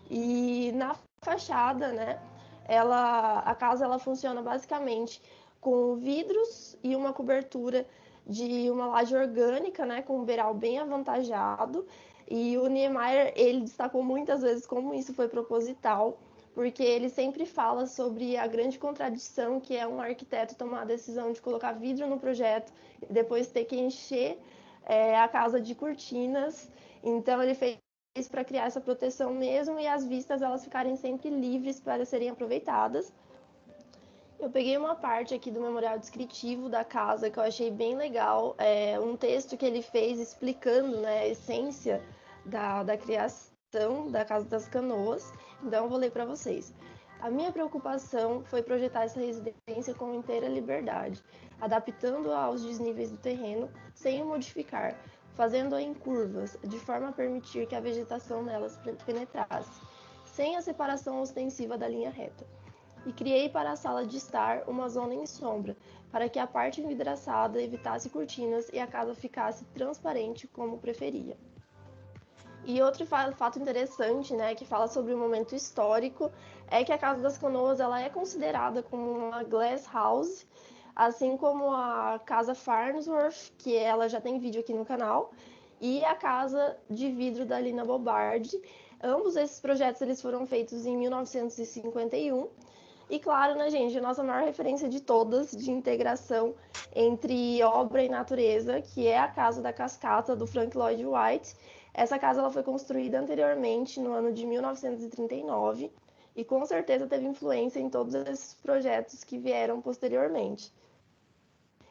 E na fachada, né, a casa ela funciona basicamente com vidros e uma cobertura de uma laje orgânica, né, com um beiral bem avantajado. E o Niemeyer, ele destacou muitas vezes como isso foi proposital, porque ele sempre fala sobre a grande contradição que é um arquiteto tomar a decisão de colocar vidro no projeto e depois ter que encher a casa de cortinas. Então ele fez para criar essa proteção mesmo e as vistas elas ficarem sempre livres para serem aproveitadas. Eu peguei uma parte aqui do memorial descritivo da casa que eu achei bem legal, um texto que ele fez explicando, né, a essência da criação da Casa das Canoas. Então eu vou ler para vocês. A minha preocupação foi projetar essa residência com inteira liberdade, adaptando-a aos desníveis do terreno sem o modificar, fazendo-a em curvas, de forma a permitir que a vegetação nelas penetrasse, sem a separação ostensiva da linha reta. E criei para a sala de estar uma zona em sombra, para que a parte envidraçada evitasse cortinas e a casa ficasse transparente como preferia. E outro fato interessante, né, que fala sobre o momento histórico, é que a Casa das Canoas ela é considerada como uma glass house, assim como a Casa Farnsworth, que ela já tem vídeo aqui no canal, e a Casa de Vidro da Lina Bobardi. Ambos esses projetos eles foram feitos em 1951. E claro, né, gente, a nossa maior referência de todas, de integração entre obra e natureza, que é a Casa da Cascata, do Frank Lloyd Wright, Essa casa ela foi construída anteriormente, no ano de 1939, e com certeza teve influência em todos esses projetos que vieram posteriormente.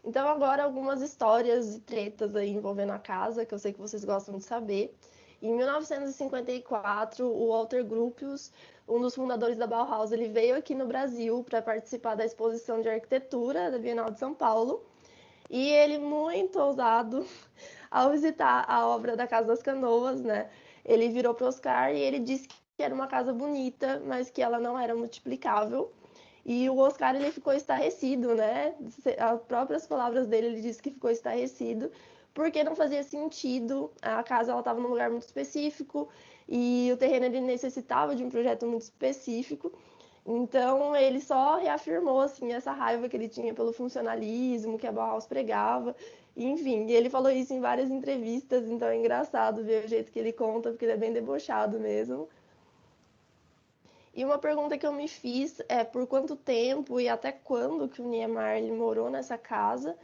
Então agora algumas histórias e tretas aí envolvendo a casa, que eu sei que vocês gostam de saber. Em 1954, o Walter Gropius, um dos fundadores da Bauhaus, ele veio aqui no Brasil para participar da exposição de arquitetura da Bienal de São Paulo. E ele, muito ousado, ao visitar a obra da Casa das Canoas, né, ele virou para o Oscar e ele disse que era uma casa bonita, mas que ela não era multiplicável. E o Oscar, ele ficou estarrecido, né? As próprias palavras dele, ele disse que ficou estarrecido, porque não fazia sentido. A casa estava num lugar muito específico e o terreno ele necessitava de um projeto muito específico. Então, ele só reafirmou assim, essa raiva que ele tinha pelo funcionalismo que a Bauhaus pregava. Enfim, ele falou isso em várias entrevistas, então é engraçado ver o jeito que ele conta, porque ele é bem debochado mesmo. E uma pergunta que eu me fiz é por quanto tempo e até quando que o Niemeyer ele morou nessa casa.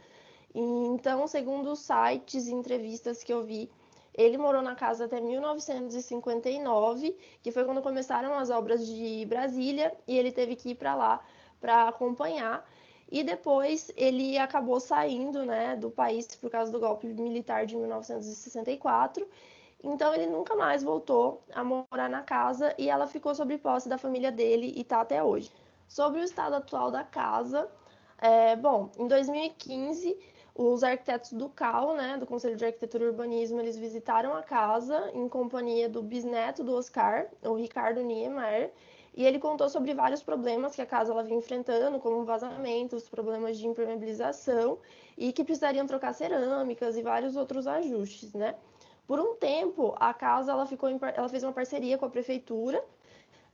E, então, segundo os sites e entrevistas que eu vi, ele morou na casa até 1959, que foi quando começaram as obras de Brasília, e ele teve que ir para lá para acompanhar. E depois ele acabou saindo, né, do país por causa do golpe militar de 1964. Então ele nunca mais voltou a morar na casa e ela ficou sob posse da família dele e está até hoje. Sobre o estado atual da casa, bom, em 2015, os arquitetos do CAU, né, do Conselho de Arquitetura e Urbanismo, eles visitaram a casa em companhia do bisneto do Oscar, o Ricardo Niemeyer, e ele contou sobre vários problemas que a casa ela vinha enfrentando, como vazamentos, problemas de impermeabilização, e que precisariam trocar cerâmicas e vários outros ajustes, né? Por um tempo, a casa ela fez uma parceria com a prefeitura,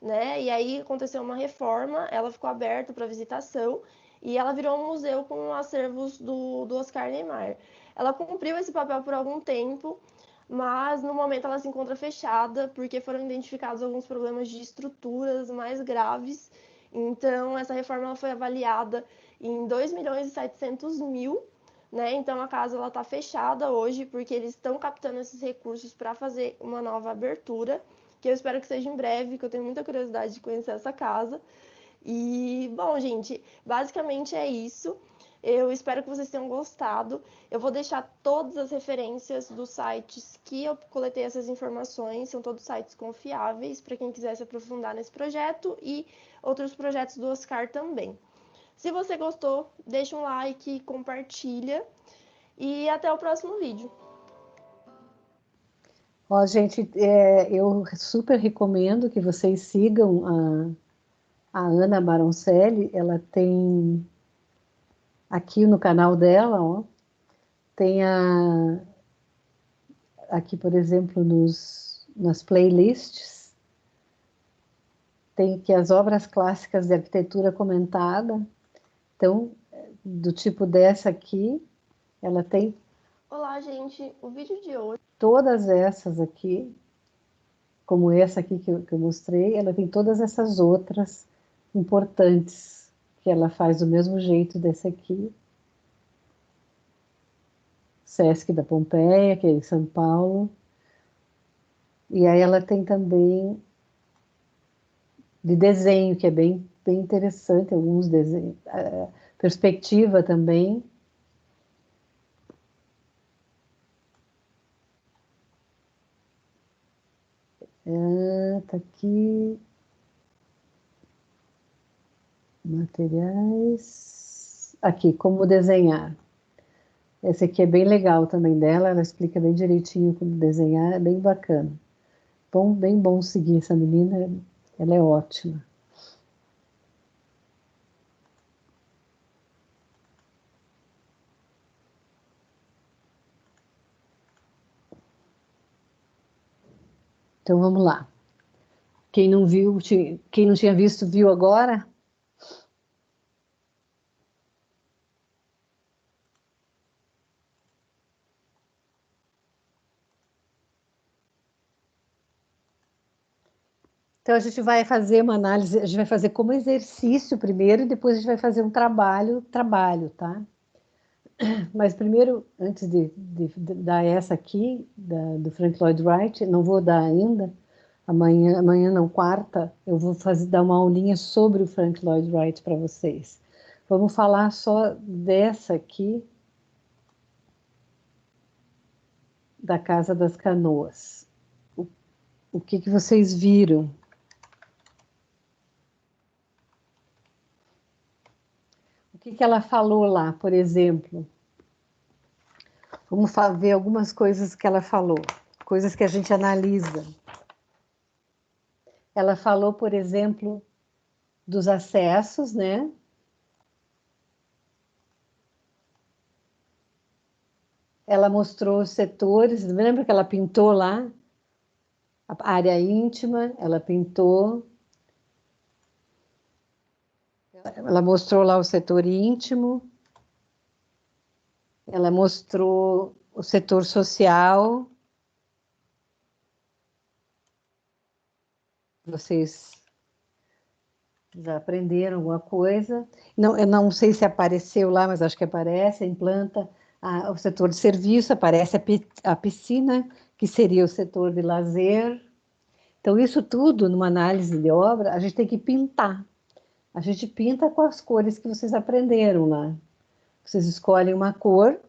né? E aí aconteceu uma reforma, ela ficou aberta para visitação e ela virou um museu com acervos do Oscar Niemeyer. Ela cumpriu esse papel por algum tempo, mas no momento ela se encontra fechada porque foram identificados alguns problemas de estruturas mais graves. Então, essa reforma ela foi avaliada em 2.700.000, né? Então a casa ela está fechada hoje porque eles estão captando esses recursos para fazer uma nova abertura, que eu espero que seja em breve, que eu tenho muita curiosidade de conhecer essa casa. E, bom, gente, basicamente é isso. Eu espero que vocês tenham gostado. Eu vou deixar todas as referências dos sites que eu coletei essas informações, são todos sites confiáveis para quem quiser se aprofundar nesse projeto e outros projetos do Oscar também. Se você gostou, deixa um like, compartilha e até o próximo vídeo. Ó, gente, eu super recomendo que vocês sigam a Ana Baroncelli. Ela tem aqui no canal dela, ó, tem aqui, por exemplo, nas playlists, tem que as obras clássicas de arquitetura comentada. Então, do tipo dessa aqui, ela tem... Olá, gente. O vídeo de hoje... Todas essas aqui, como essa aqui que eu mostrei, ela tem todas essas outras importantes, que ela faz do mesmo jeito desse aqui. Sesc da Pompeia, que é em São Paulo. E aí ela tem também de desenho, que é bem interessante, alguns desenhos. Perspectiva também. Tá aqui. Materiais. Aqui, como desenhar. Esse aqui é bem legal também dela, ela explica bem direitinho como desenhar, é bem bacana. Bem bom seguir essa menina, ela é ótima. Então vamos lá. Quem não viu, quem não tinha visto, viu agora? Então, a gente vai fazer uma análise, a gente vai fazer como exercício primeiro, e depois a gente vai fazer um trabalho, tá? Mas primeiro, antes de dar essa aqui, do Frank Lloyd Wright, não vou dar ainda, amanhã não, quarta, eu vou dar uma aulinha sobre o Frank Lloyd Wright para vocês. Vamos falar só dessa aqui, da Casa das Canoas. O que vocês viram? O que ela falou lá, por exemplo? Vamos ver algumas coisas que ela falou, coisas que a gente analisa. Ela falou, por exemplo, dos acessos, né? Ela mostrou os setores, lembra que ela pintou lá? A área íntima, ela pintou. Ela mostrou lá o setor íntimo. Ela mostrou o setor social. Vocês já aprenderam alguma coisa? Não, eu não sei se apareceu lá, mas acho que aparece. Implanta o setor de serviço, aparece a piscina, que seria o setor de lazer. Então, isso tudo, numa análise de obra, a gente tem que pintar. A gente pinta com as cores que vocês aprenderam lá. Vocês escolhem uma cor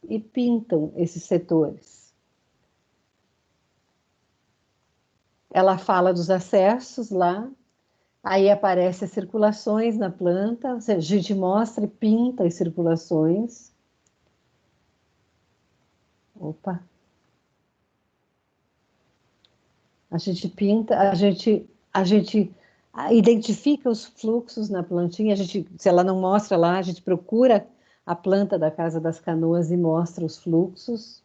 e pintam esses setores. Ela fala dos acessos lá, aí aparecem as circulações na planta, ou seja, a gente mostra e pinta as circulações. Opa! A gente pinta, a gente identifica os fluxos na plantinha, se ela não mostra lá, a gente procura a planta da Casa das Canoas e mostra os fluxos.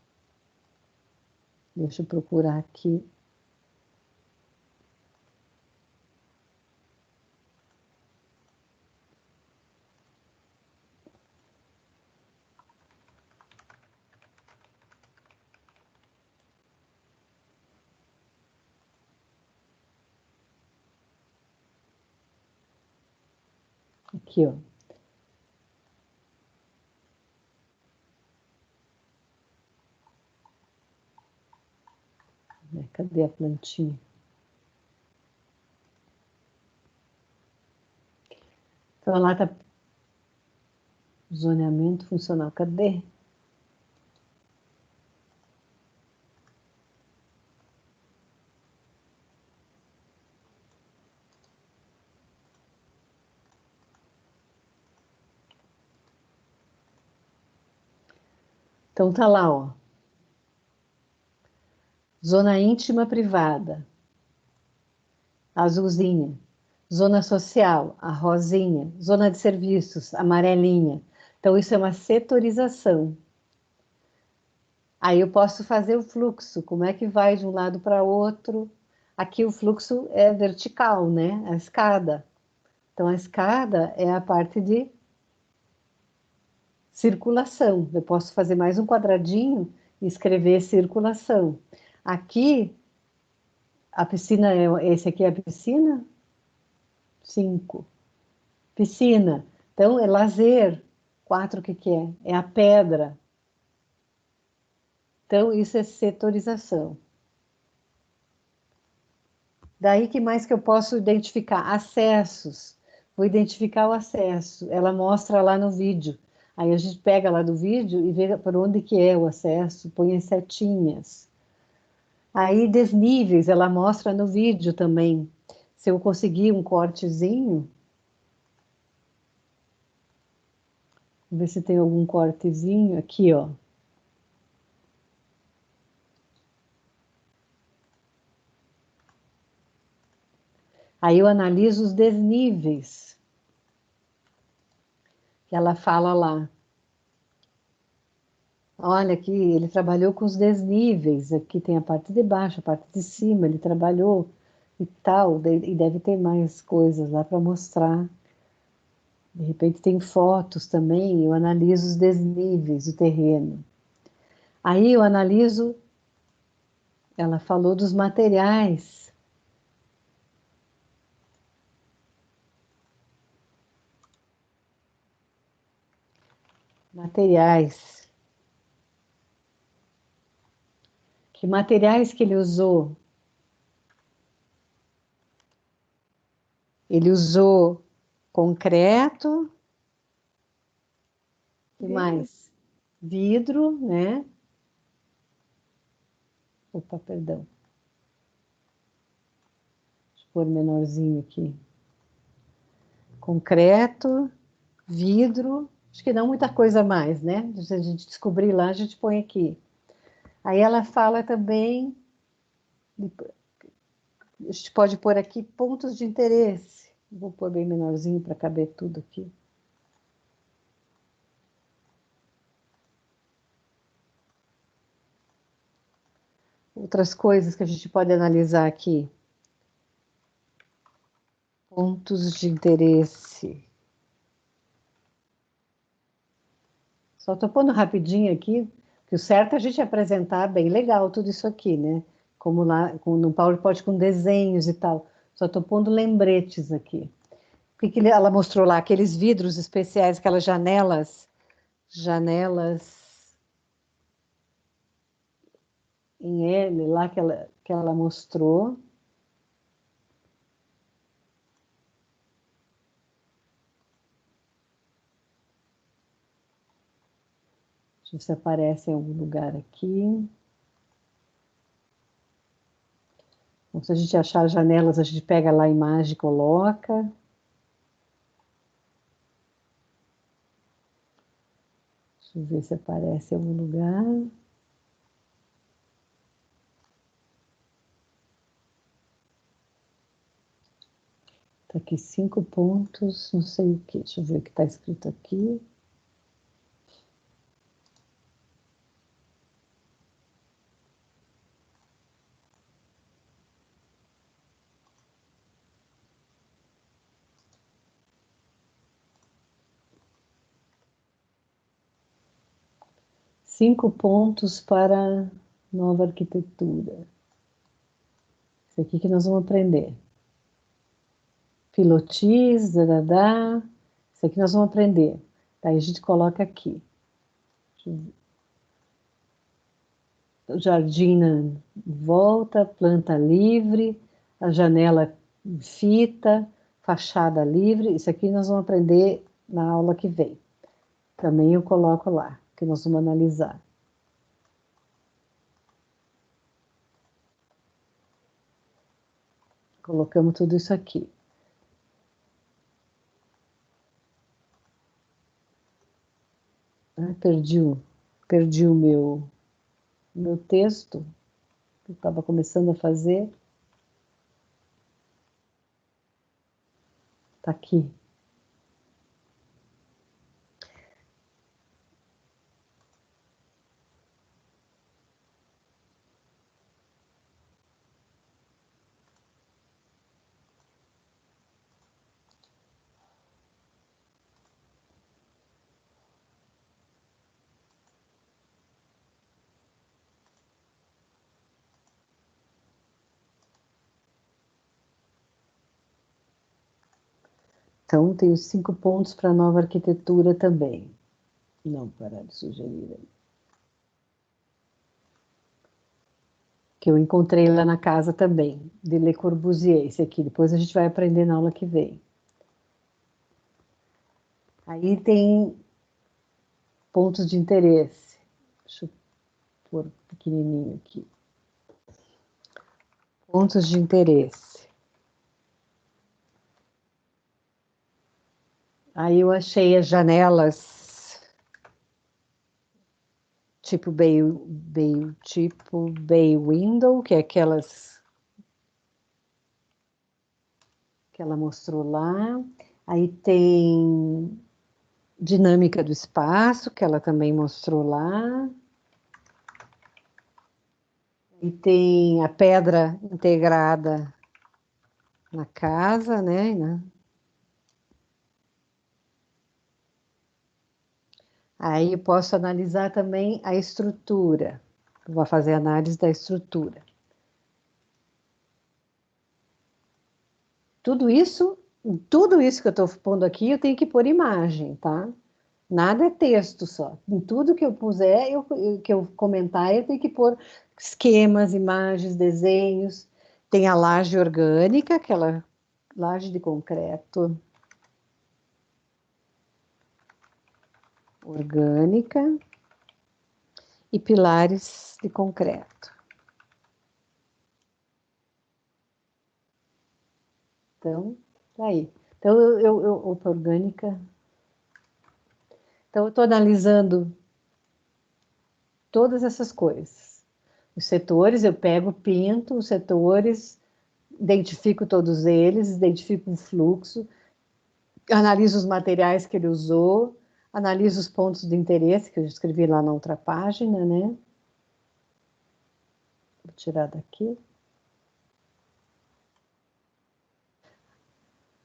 Deixa eu procurar aqui. Aqui, ó. Cadê a plantinha? Então, lá está zoneamento funcional. Cadê? Então, tá lá, ó. Zona íntima privada, azulzinha. Zona social, a rosinha. Zona de serviços, amarelinha. Então, isso é uma setorização. Aí eu posso fazer o fluxo, como é que vai de um lado para outro. Aqui o fluxo é vertical, né? A escada. Então, a escada é a parte de circulação. Eu posso fazer mais um quadradinho e escrever circulação. Aqui, a piscina, esse aqui é a piscina? 5. Piscina. Então, é lazer. 4, o que é? É a pedra. Então, isso é setorização. Daí, que mais que eu posso identificar? Acessos. Vou identificar o acesso. Ela mostra lá no vídeo. Aí a gente pega lá do vídeo e vê por onde que é o acesso, põe as setinhas. Aí, desníveis, ela mostra no vídeo também. Se eu conseguir um cortezinho, vou ver se tem algum cortezinho aqui, ó. Aí eu analiso os desníveis que ela fala lá. Olha aqui, ele trabalhou com os desníveis. Aqui tem a parte de baixo, a parte de cima. Ele trabalhou e tal. E deve ter mais coisas lá para mostrar. De repente tem fotos também. Eu analiso os desníveis do terreno. Aí eu analiso. Ela falou dos materiais. Materiais. Que materiais que ele usou? Ele usou concreto, e mais vidro, né? Opa, perdão. Deixa eu pôr menorzinho aqui. Concreto, vidro, acho que não muita coisa mais, né? Se a gente descobrir lá, a gente põe aqui. Aí ela fala também, a gente pode pôr aqui pontos de interesse. Vou pôr bem menorzinho para caber tudo aqui. Outras coisas que a gente pode analisar aqui. Pontos de interesse. Só estou pondo rapidinho aqui, que o certo é a gente apresentar bem legal tudo isso aqui, né? Como lá no PowerPoint com desenhos e tal. Só estou pondo lembretes aqui. O que ela mostrou lá? Aqueles vidros especiais, aquelas janelas em L lá que ela mostrou. Deixa eu ver se aparece em algum lugar aqui. Então, se a gente achar janelas, a gente pega lá a imagem e coloca. Deixa eu ver se aparece em algum lugar. Tá aqui 5 pontos, não sei o que. Deixa eu ver o que está escrito aqui. Cinco pontos para nova arquitetura. Isso aqui que nós vamos aprender. Pilotis, dadadá. Isso aqui nós vamos aprender. Daí a gente coloca aqui. O jardim na volta, planta livre, a janela fita, fachada livre. Isso aqui nós vamos aprender na aula que vem. Também eu coloco lá, que nós vamos analisar. Colocamos tudo isso aqui. Ah, perdi o meu texto, que eu estava começando a fazer. Está aqui. Então, tenho 5 pontos para nova arquitetura também. Não, parar de sugerir aí. Que eu encontrei lá na casa também, de Le Corbusier, esse aqui. Depois a gente vai aprender na aula que vem. Aí tem pontos de interesse. Deixa eu pôr pequenininho aqui. Pontos de interesse. Aí eu achei as janelas tipo bay window, que é aquelas que ela mostrou lá. Aí tem dinâmica do espaço, que ela também mostrou lá. E tem a pedra integrada na casa, né? Aí eu posso analisar também a estrutura. Vou fazer análise da estrutura. Tudo isso que eu estou pondo aqui, eu tenho que pôr imagem, tá? Nada é texto só. Em tudo que eu puser, que eu comentar, eu tenho que pôr esquemas, imagens, desenhos. Tem a laje orgânica, aquela laje de concreto orgânica e pilares de concreto. Então, tá aí. Então, opa, orgânica. Então, eu estou analisando todas essas coisas. Os setores, eu pego, pinto os setores, identifico todos eles, identifico o fluxo, analiso os materiais que ele usou, analiso os pontos de interesse, que eu escrevi lá na outra página, né? Vou tirar daqui.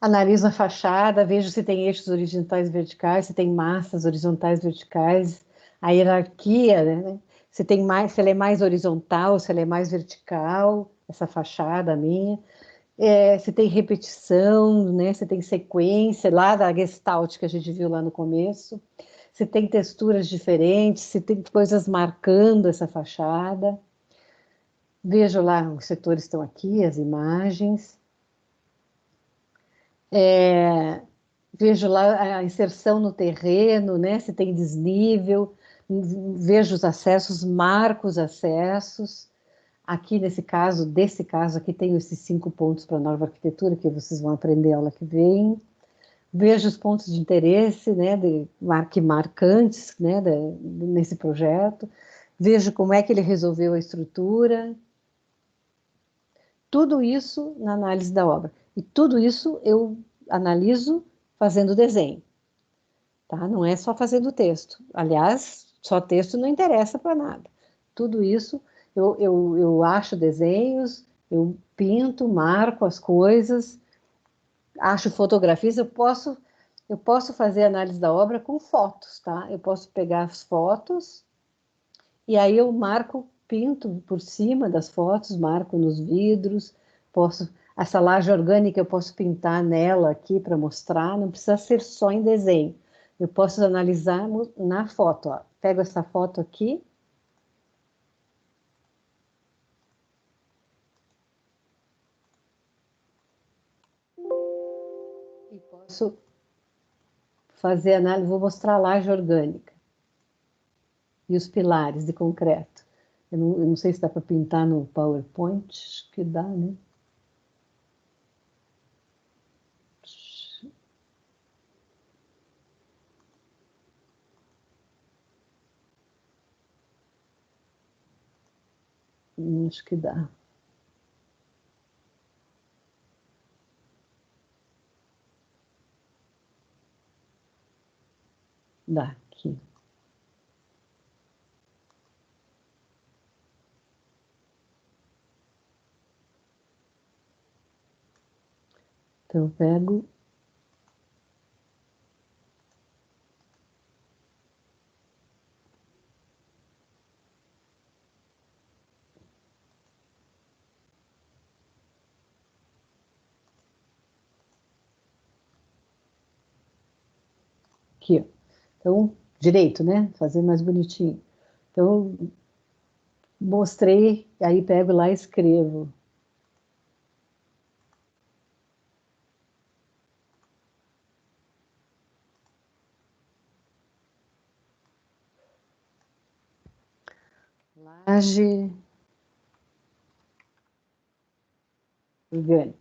Analiso a fachada, vejo se tem eixos horizontais e verticais, se tem massas horizontais e verticais, a hierarquia, né? Se tem mais, se ela é mais horizontal, se ela é mais vertical, essa fachada minha. Se tem repetição, né? Se tem sequência, lá da Gestalt que a gente viu lá no começo. Se tem texturas diferentes, se tem coisas marcando essa fachada. Vejo lá, os setores estão aqui, as imagens. Vejo lá a inserção no terreno, né? Se tem desnível, vejo os acessos, marco os acessos. Aqui desse caso aqui, tenho esses 5 pontos para a nova arquitetura, que vocês vão aprender a aula que vem. Vejo os pontos de interesse, né, marcantes, né, nesse projeto. Vejo como é que ele resolveu a estrutura. Tudo isso na análise da obra. E tudo isso eu analiso fazendo desenho. Tá? Não é só fazendo texto. Aliás, só texto não interessa para nada. Tudo isso eu acho desenhos, eu pinto, marco as coisas, acho fotografias, eu posso fazer análise da obra com fotos, tá? Eu posso pegar as fotos e aí eu marco, pinto por cima das fotos, marco nos vidros, essa laje orgânica eu posso pintar nela aqui para mostrar, não precisa ser só em desenho. Eu posso analisar na foto, ó. Pego essa foto aqui. E posso fazer análise, vou mostrar a laje orgânica e os pilares de concreto. Eu não sei se dá para pintar no PowerPoint, acho que dá, né? Acho que dá. Dá aqui. Então, eu pego. Aqui, ó. Então, direito, né? Fazer mais bonitinho. Então, mostrei, aí pego lá e escrevo. Laje orgânica.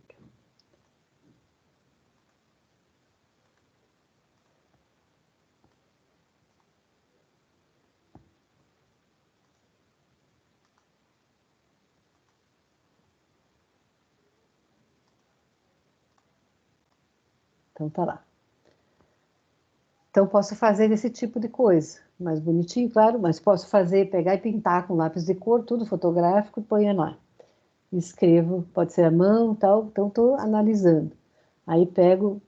Então, tá lá. Então, posso fazer esse tipo de coisa. Mais bonitinho, claro, mas posso fazer, pegar e pintar com lápis de cor, tudo fotográfico, e ponho lá. Escrevo, pode ser à mão, tal. Então, estou analisando. Aí pego.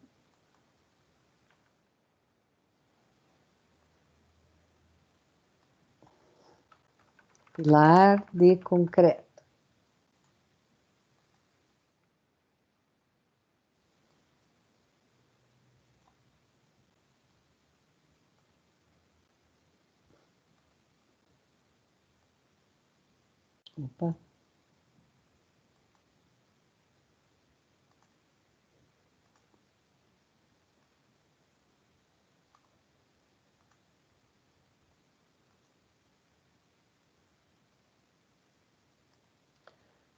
Pilar de concreto. Opa.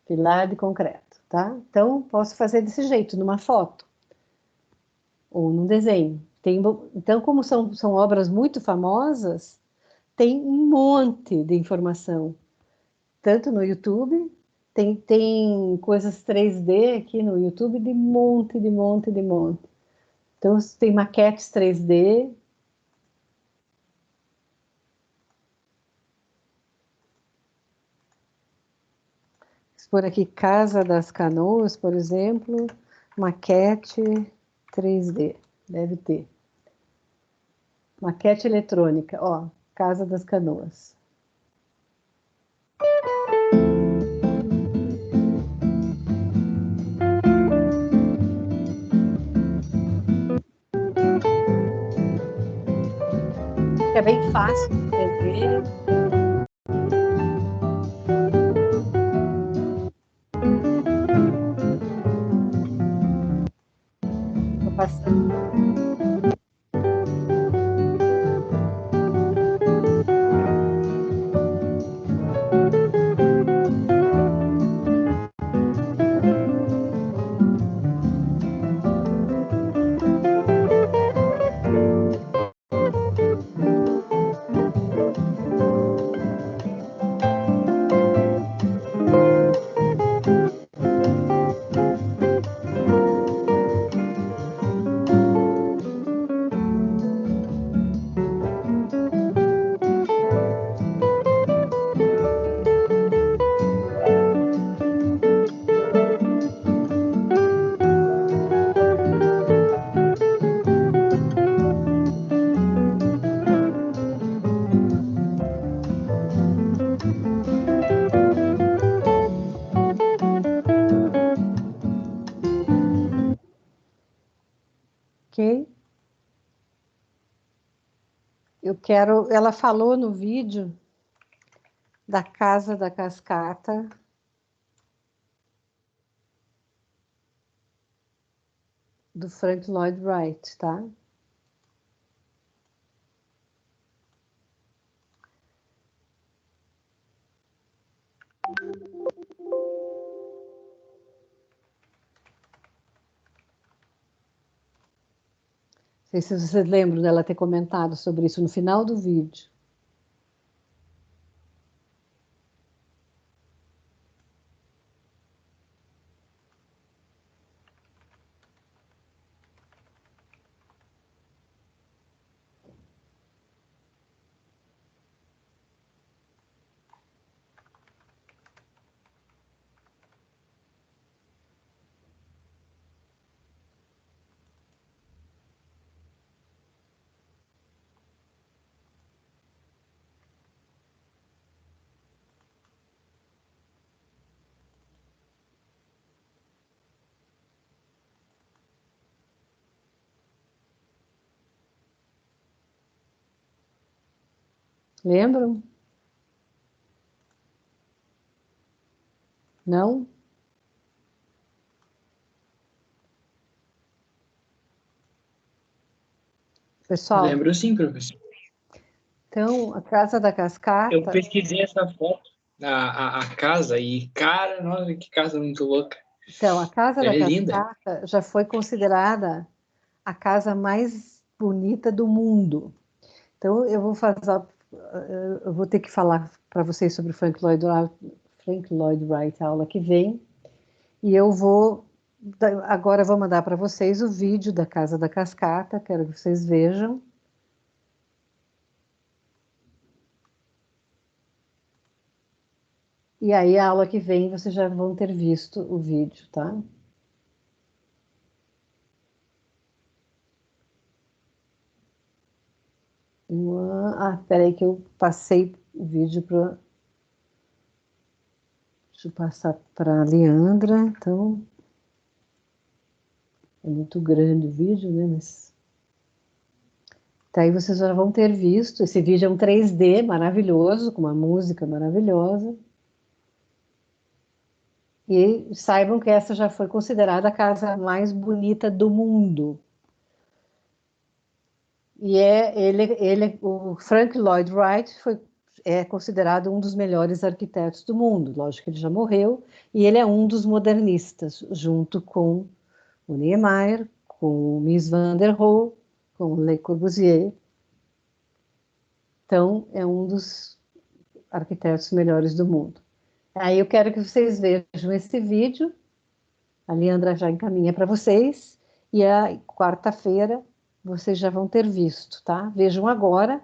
Pilar de concreto, tá? Então, posso fazer desse jeito, numa foto. Ou num desenho. Então, como são obras muito famosas, tem um monte de informação. Tanto no YouTube, tem coisas 3D aqui no YouTube de monte, de monte, de monte. Então, tem maquetes 3D. Por aqui, Casa das Canoas, por exemplo, maquete 3D, deve ter. Maquete eletrônica, ó, Casa das Canoas. É bem fácil de entender. Tô passando. Ok? Ela falou no vídeo da Casa da Cascata. Do Frank Lloyd Wright, tá? Não sei se vocês lembram dela ter comentado sobre isso no final do vídeo. Lembram? Não? Pessoal, Lembro sim, professor. então, a Casa da Cascata... Eu pesquisei essa foto, a casa, e, cara, nossa, que casa muito louca. Então, a Casa da É linda. Cascata já foi considerada a casa mais bonita do mundo. Então, eu vou ter que falar para vocês sobre Frank Lloyd Wright a aula que vem, e agora eu vou mandar para vocês o vídeo da Casa da Cascata, quero que vocês vejam. E aí, a aula que vem, vocês já vão ter visto o vídeo, tá? Peraí que eu passei o vídeo para... Deixa eu passar para a Leandra, então... É muito grande o vídeo, né? Mas... Tá, aí vocês já vão ter visto. Esse vídeo é um 3D maravilhoso, com uma música maravilhosa. E saibam que essa já foi considerada a casa mais bonita do mundo. E o Frank Lloyd Wright é considerado um dos melhores arquitetos do mundo. Lógico que ele já morreu, e ele é um dos modernistas, junto com o Niemeyer, com o Mies van der Rohe, com o Le Corbusier. Então, é um dos arquitetos melhores do mundo. Aí eu quero que vocês vejam esse vídeo. A Leandra já encaminha para vocês. E a quarta-feira vocês já vão ter visto, tá? Vejam agora.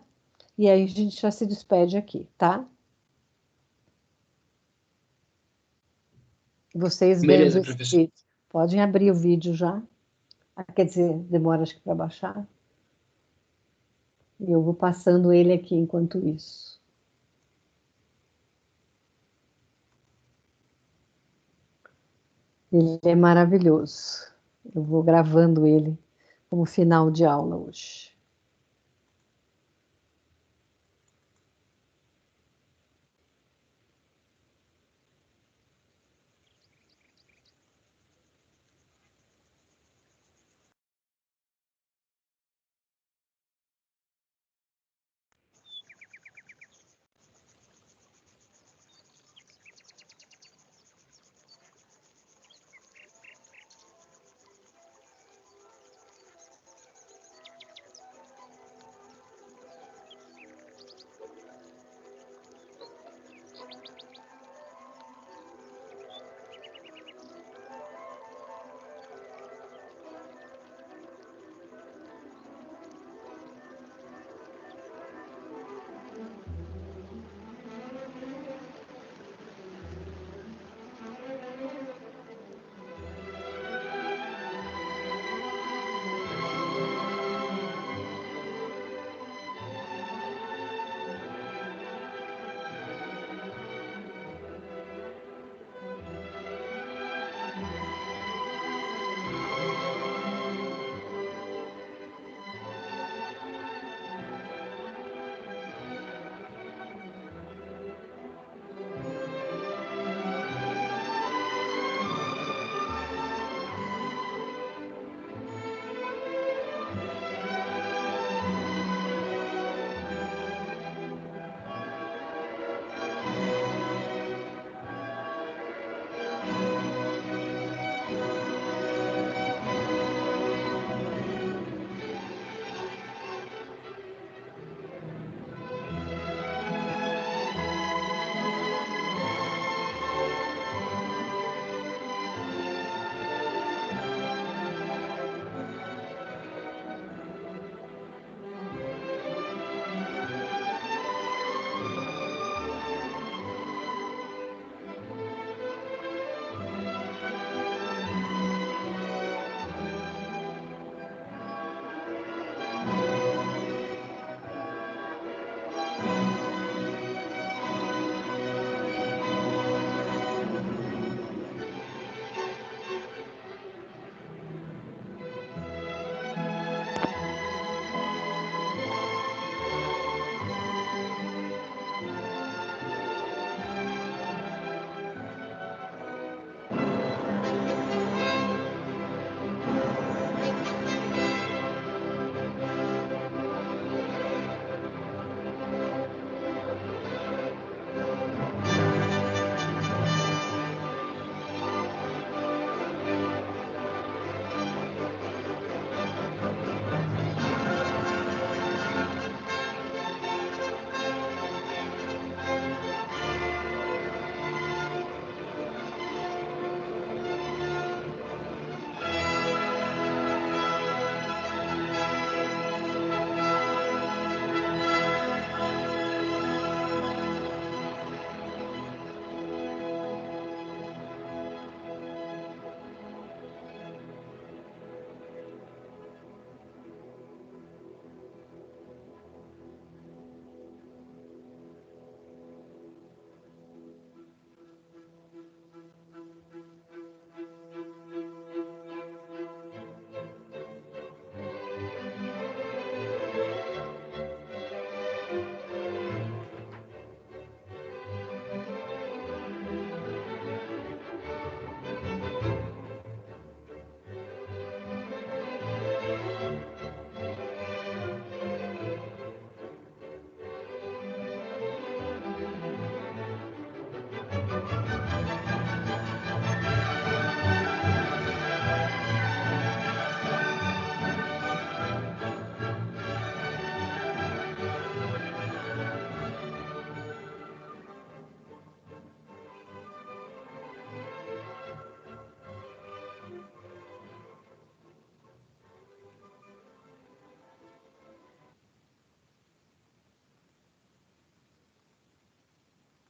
E aí a gente já se despede aqui, tá? Vocês Beleza, vendo esse professor. vídeo. Podem abrir o vídeo já. Quer dizer, demora acho que para baixar. E eu vou passando ele aqui enquanto isso. Ele é maravilhoso. Eu vou gravando ele como final de aula hoje.